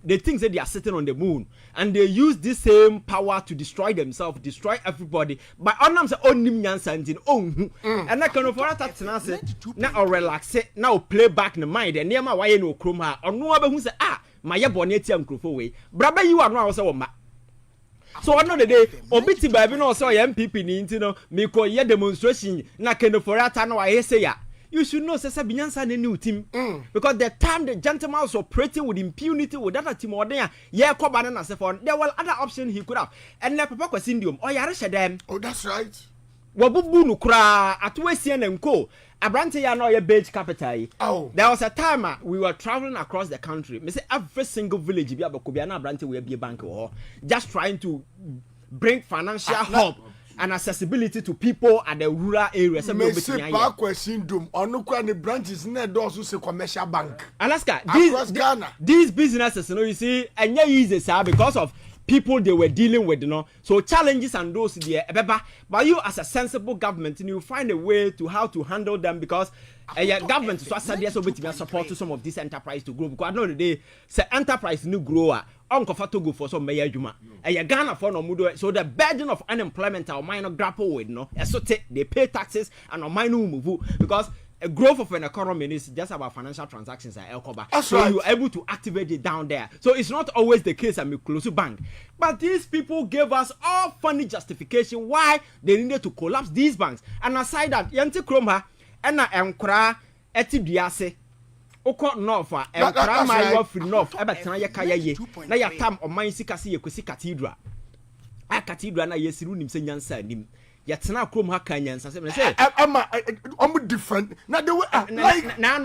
Speaker 6: they think that they are sitting on the moon and they use this same power to destroy themselves, destroy everybody. But on them say onim nyansa ntin and that kind of for that say now relax it now play back the mind and near my why no chroma or no be who say my bonnet microphone way. Braba you are no also ma. So one of the day, obiti baby no so MPP ni ntino me ko ye demonstration na kendo for that no I say ya. You should know say Binyansa ne new team because the time the gentleman was operating with impunity with that team or there yeah ko banana se for there were other options he could have and na papa kwasindium o yare shedem.
Speaker 7: Oh that's right.
Speaker 6: Wabubu no kra atwesie na nko Abrante ya no ye beige capital.
Speaker 7: Oh.
Speaker 6: There was a time we were traveling across the country. Me say every single village bi abakobia na Abrante we be bank ho. Just trying to bring financial help and accessibility to people at the rural areas.
Speaker 7: Me say back question dum onu kwa ni branches na do so say commercial bank.
Speaker 6: Alaska
Speaker 7: across Ghana.
Speaker 6: These businesses you know you see enye easy sir because of people they were dealing with, you know. So challenges and those there, but you as a sensible government, you find a way to how to handle them because government so support to some of this enterprise to grow because at the end of the day, say enterprise new grower. To go for some mayor juma. Ghana for no mudo. So the burden of unemployment our minor grapple with no. So they pay taxes and our minor move because a growth of an economy is just about financial transactions at Elcoba. So you're able to activate it down there. So it's not always the case at Mikulusu Bank. But these people gave us all funny justification why they needed to collapse these banks. And aside that, Yanti Kroma and Mkra Etibiase. Oko north and Krama wa free north ebetena ye kaya ye na ya tam oman sikase ye kwesi cathedral a cathedral na yesiru nim se nyansa nim ya tena krom ha kan nyansa se me say
Speaker 7: ama different na the way like
Speaker 6: na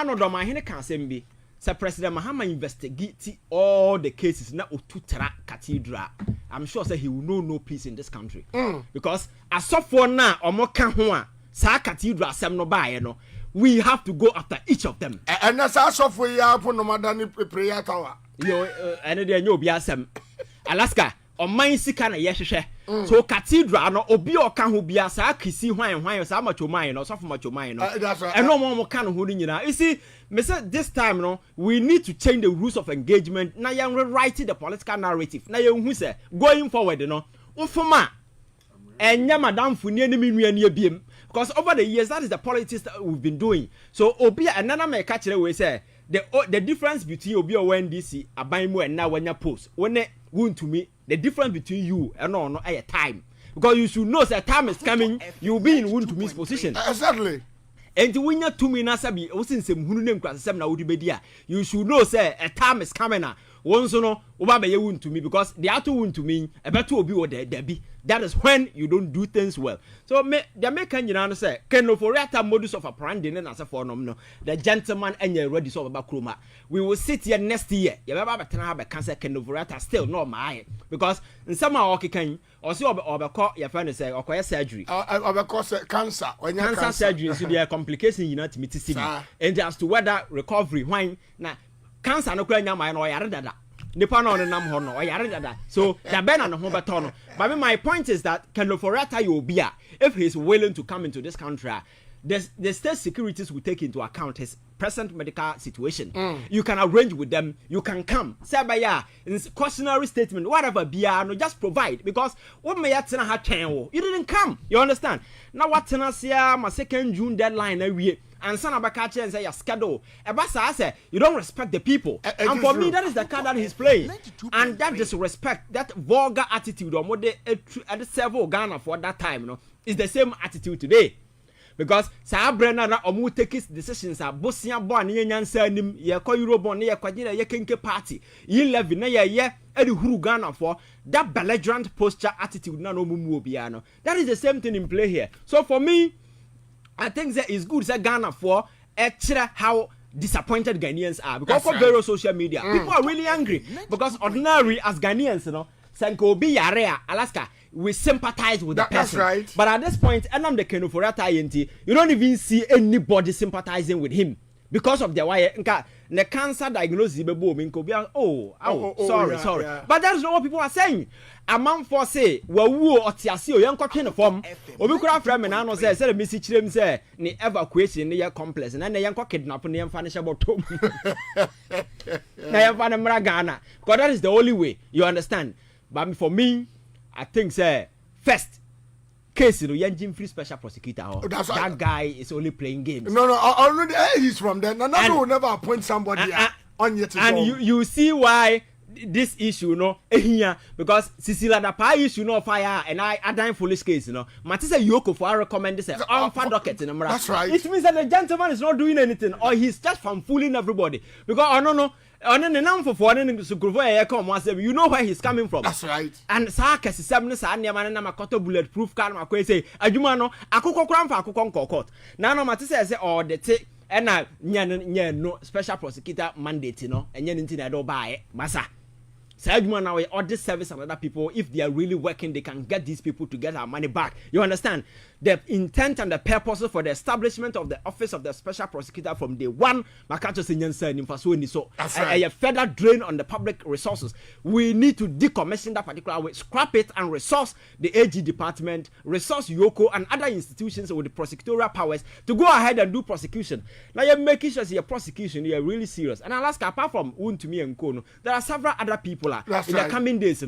Speaker 6: no do man hene kan sem bi se president Mahama investigate all the cases na otutra cathedral. I'm sure say he will know no peace in this country because asofo na omo ka ho a sa cathedral sem no baaye no. We have to go after each of them.
Speaker 7: And that's also for you upon no madani prayer tower.
Speaker 6: Yo, and then you'll be asem. Alaska, on my sikana yeshe. So cathedral no obi o kan ho bia sa kisi hwan sa macho man no so for macho man no.
Speaker 7: That's right.
Speaker 6: And no more kan ho ni nyina. You see, me say this time no, we need to change the rules of engagement. Na yan rewriting the political narrative. Na yan hu say going forward no. Ufoma enya madam funi enemi nuani abiem. Because over the years, that is the politics that we've been doing. So, Obi, another may catch the way say the difference between Obi or NDC, Abaimu, and now when you post, when they wound to me, the difference between you and no at a time. Because you should know that time is coming, you'll be in wound to me's position.
Speaker 7: Exactly.
Speaker 6: And when you're 2 minutes, you should know, say, a time is coming. Once no, Obabe wound to me because the other wound to me, a better will be what there be. That is when you don't do things well. So the American you say, can no for modus of operandi and as a form the gentleman and you're ready so about Kruma. We will sit here next year. You have a cancer can overata still not my because in some can or so or your friend say or surgery.
Speaker 7: Or cancer when
Speaker 6: cancer surgery so there are complications you know to meet to see. And as to whether recovery when now cancer no kwanya my no yare dada. Nipa no nam ho no oyare dada. So the ben and ho beto no. But my point is that Kenoforata Yobia, if he's willing to come into this country, the state securities will take into account his present medical situation. You can arrange with them, you can come. Say by ya in cautionary statement, whatever bia no just provide because what may yatina ha chen you didn't come. You understand? Now what tenasia my 2nd June deadline we and son about catch and say your schedule. Ebasa say you don't respect the people. And for me, that is the card that he's playing. And that disrespect, that vulgar attitude or more at the several Ghana for that time, you know, is the same attitude today. Because Sa Brenna na omu take his decisions are Bosnia born ye nyansa nim ye ko Eurobon ye kwagina ye kenke party. Ye levy na ye edi huru Ghana for that belligerent posture attitude na no mumu obiano. That is the same thing in play here. So for me, I think that it's good that Ghana for extra how disappointed Ghanaians are because for various social media people are really angry because ordinary as Ghanaians, you know, Sanko be Yarea, Alaska, we sympathize with the person.
Speaker 7: That's right.
Speaker 6: But at this point, and I'm the Kenoforata INT, you don't even see anybody sympathizing with him because of the why the cancer diagnosis sorry. Yeah. But that's not what people are saying. A man for say wawu otiase o yanko twe ne form obi kura fra me na no say the message chirem say ni evacuation ne ya complex na yanko kidnap ne yamfa ne shebotom na yamfa ne mra Ghana because that is the only way, you understand. But for me, I think say first case you know Yanjin free special prosecutor that guy is only playing games.
Speaker 7: No already he's from there. No will never appoint somebody on yet.
Speaker 6: And you see why this issue, you know, here because Cecilia the pie issue, no fire, and I done foolish case, you know. Matisa Yoko for I recommend this on docket in America.
Speaker 7: That's right.
Speaker 6: It means that the gentleman is not doing anything, or he's just from fooling everybody. Because no. And then the number for one you know where he's coming from.
Speaker 7: That's right.
Speaker 6: And Saka is 7 Sandia Makoto bulletproof car. I say, Ajumano, Akuko Cram for Akukon court. Nano Matisa say, or the take. And no special prosecutor mandate, you know, and yen into buy massa. now all this service and other people, if they are really working, they can get these people to get our money back. You understand? The intent and the purposes for the establishment of the office of the special prosecutor from day one, so a further drain on the public resources. We need to decommission that particular way, scrap it and resource the AG department, resource Yoko and other institutions with the prosecutorial powers to go ahead and do prosecution. Now you're making sure your prosecution, you're really serious. And Alaska, apart from Untumi and Kono, there are several other people in the coming days,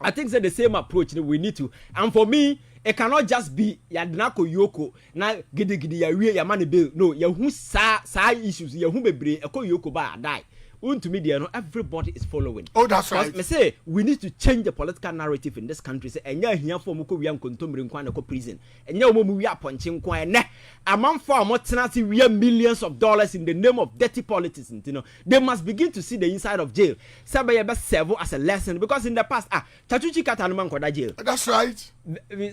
Speaker 6: I think that the same approach we need to. And for me, it cannot just be Yadnako Yoko, na gidi ya money bill. No, who sa issues, who be Yoko ba die. To me, everybody is following.
Speaker 7: Oh, that's right.
Speaker 6: Me say we need to change the political narrative in this country. Say, enya here for muko we am kontomri nkwa na ko prison. Enya mo mu wi aponche nkwa ne. Among for mo tenati we millions of dollars in the name of dirty politics. They must begin to see the inside of jail. Sabe ye be serve as a lesson because in the past, Tatuchi Kata no man koda jail.
Speaker 7: That's right.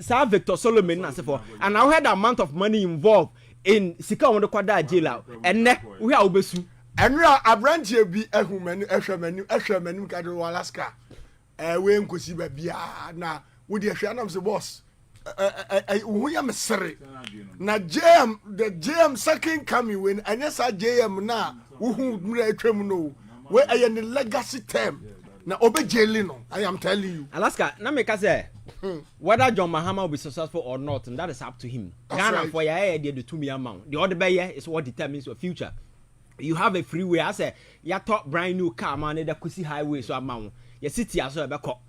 Speaker 6: Sir Victor Solomon and so forth. And I heard the amount of money involved in Sika on the koda jail. And ne we are obesu.
Speaker 7: Enra abrantie bi ehumanu ehwemanu kadu Alaska we nkosi ba bia na wo de hwe anam se boss wo ya mesere na JM second coming when anyasa JM na wo hu mura atwam no we aye ne legacy term na obejeli no I am telling you
Speaker 6: Alaska na me ka say whether John Mahama will be successful or not, and that is up to him. Ghana right. For your the 2 million amount. The other bay is what determines your future. You have a freeway. I say, you talk brand new car, man. The Kusi Highway, so amount. Your city as well, back up.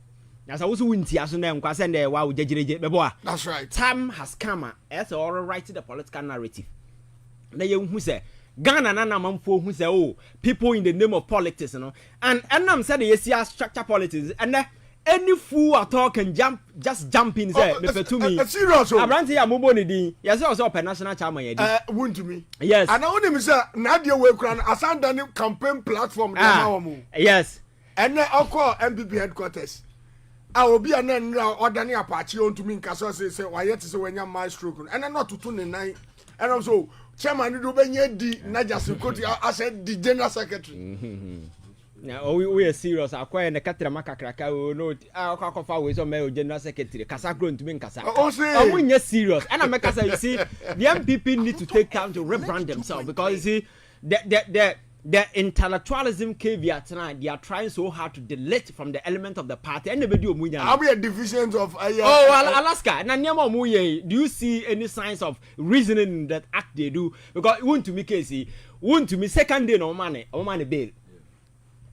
Speaker 6: As I was windy as well, because then wow,
Speaker 7: that's right.
Speaker 6: Time has come. As all right to the political narrative. The young who say, Ghana na manfo who say, oh, people in the name of politics, and I'm saying you see structure politics, and any fool at all can just jump in say to me.
Speaker 7: Serious.
Speaker 6: Abranti ya mubo ni din. Yes, also open national chairman yedi.
Speaker 7: Won to me.
Speaker 6: Yes.
Speaker 7: And I only say Nadia we kran asanda ni campaign platform na mawo.
Speaker 6: Yes.
Speaker 7: And then call NPP headquarters. I will be an ordinary apache on to me in Casso say why yet is when you're my stroke. And I'm not to 29. And also chairman do benye di na just quote I said the general secretary.
Speaker 6: Now we are serious. I acquire the Catera Macakraca no our ways on my general secretary. Casa grown to me in Casa. Oh, when you're serious. And I make us you see the MPP need to take time to rebrand themselves because you see the intellectualism caveat tonight, they are trying so hard to delete from the element of the party. And the video
Speaker 7: I'll be a divisions of
Speaker 6: Alaska. Do you see any signs of reasoning in that act they do? Because want to me Casey, want to me second day no money bail.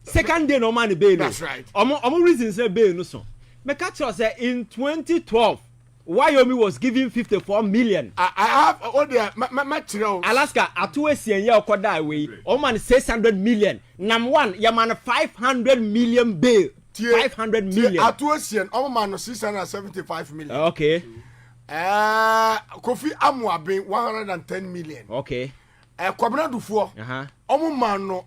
Speaker 6: Second day no money bail.
Speaker 7: That's right.
Speaker 6: Omo reason say bail no so. Make sure say in 2012 Wyoming was giving 54 million.
Speaker 7: I have all the materials.
Speaker 6: Alaska atuesi ye okoda we. O man 600 million. Number 1, your man 500 million bail. 500 million.
Speaker 7: Atuesi o man 675 million.
Speaker 6: Okay.
Speaker 7: Kofi Amwa bin 110 million.
Speaker 6: Okay.
Speaker 7: Kwabena Dufo. O man no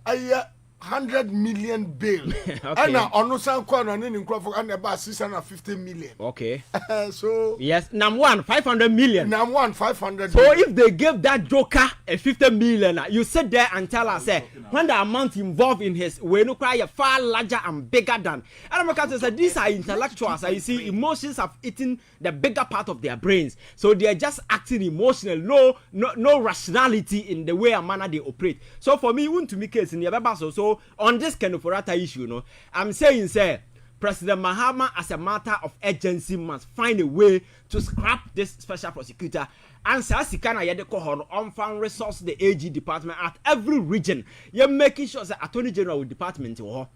Speaker 7: 100 million bail. Okay. And now on San Kwan and in Crawford and about 650 million.
Speaker 6: Okay.
Speaker 7: So
Speaker 6: yes, number 1, 500 million.
Speaker 7: Number 1, 500
Speaker 6: so
Speaker 7: million.
Speaker 6: If they gave that joker a 50 million, you sit there and tell us, when the amount involved in his we no cry far larger and bigger than. And I'm say these are intellectuals. You see, emotions have eaten the bigger part of their brains, so they are just acting emotional. No rationality in the way and manner they operate. So for me, to me case in the so on this kind of issue, I'm saying, President Mahama, as a matter of urgency, must find a way to scrap this special prosecutor. And Sasikana Yedeko on found resource the AG department at every region. You're making sure the Attorney General department are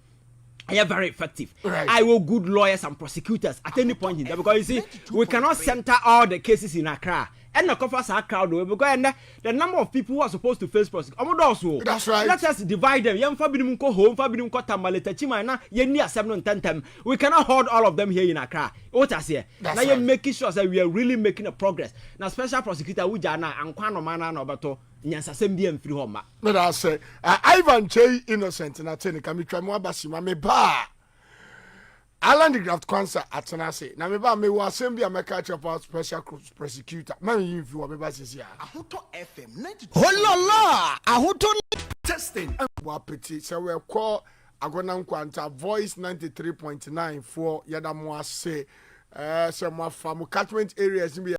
Speaker 6: very effective.
Speaker 7: Right.
Speaker 6: I will good lawyers and prosecutors at any point in time because you see, we cannot center all the cases in Accra. And the coffers are crowded because the number of people who are supposed to face prosecution.
Speaker 7: That's right.
Speaker 6: Let us divide them. Young Fabinum go home, Fabinum Kotamaleta Chimana, Yenia 7 and 10 time. We cannot hold all of them here in Accra. What I say? Now you're making sure that we are really making a progress. Now, special prosecutor Ujana and Kwano Mana Nobato, Nyansa Sembi and Free Homa.
Speaker 7: But I say, Ivan Kyei innocent and I tell you, can we try more Basima me ba? Alan the graft cancer at Tanase. Now, me was assembly a catch up our special prosecutor. Maybe if you were basis here.
Speaker 3: Ahuto FM 92.
Speaker 7: Oh la la! Ahuto testing. What petit? So we'll call agona nkwanta voice 93.9 for yada mo ase some of catchment areas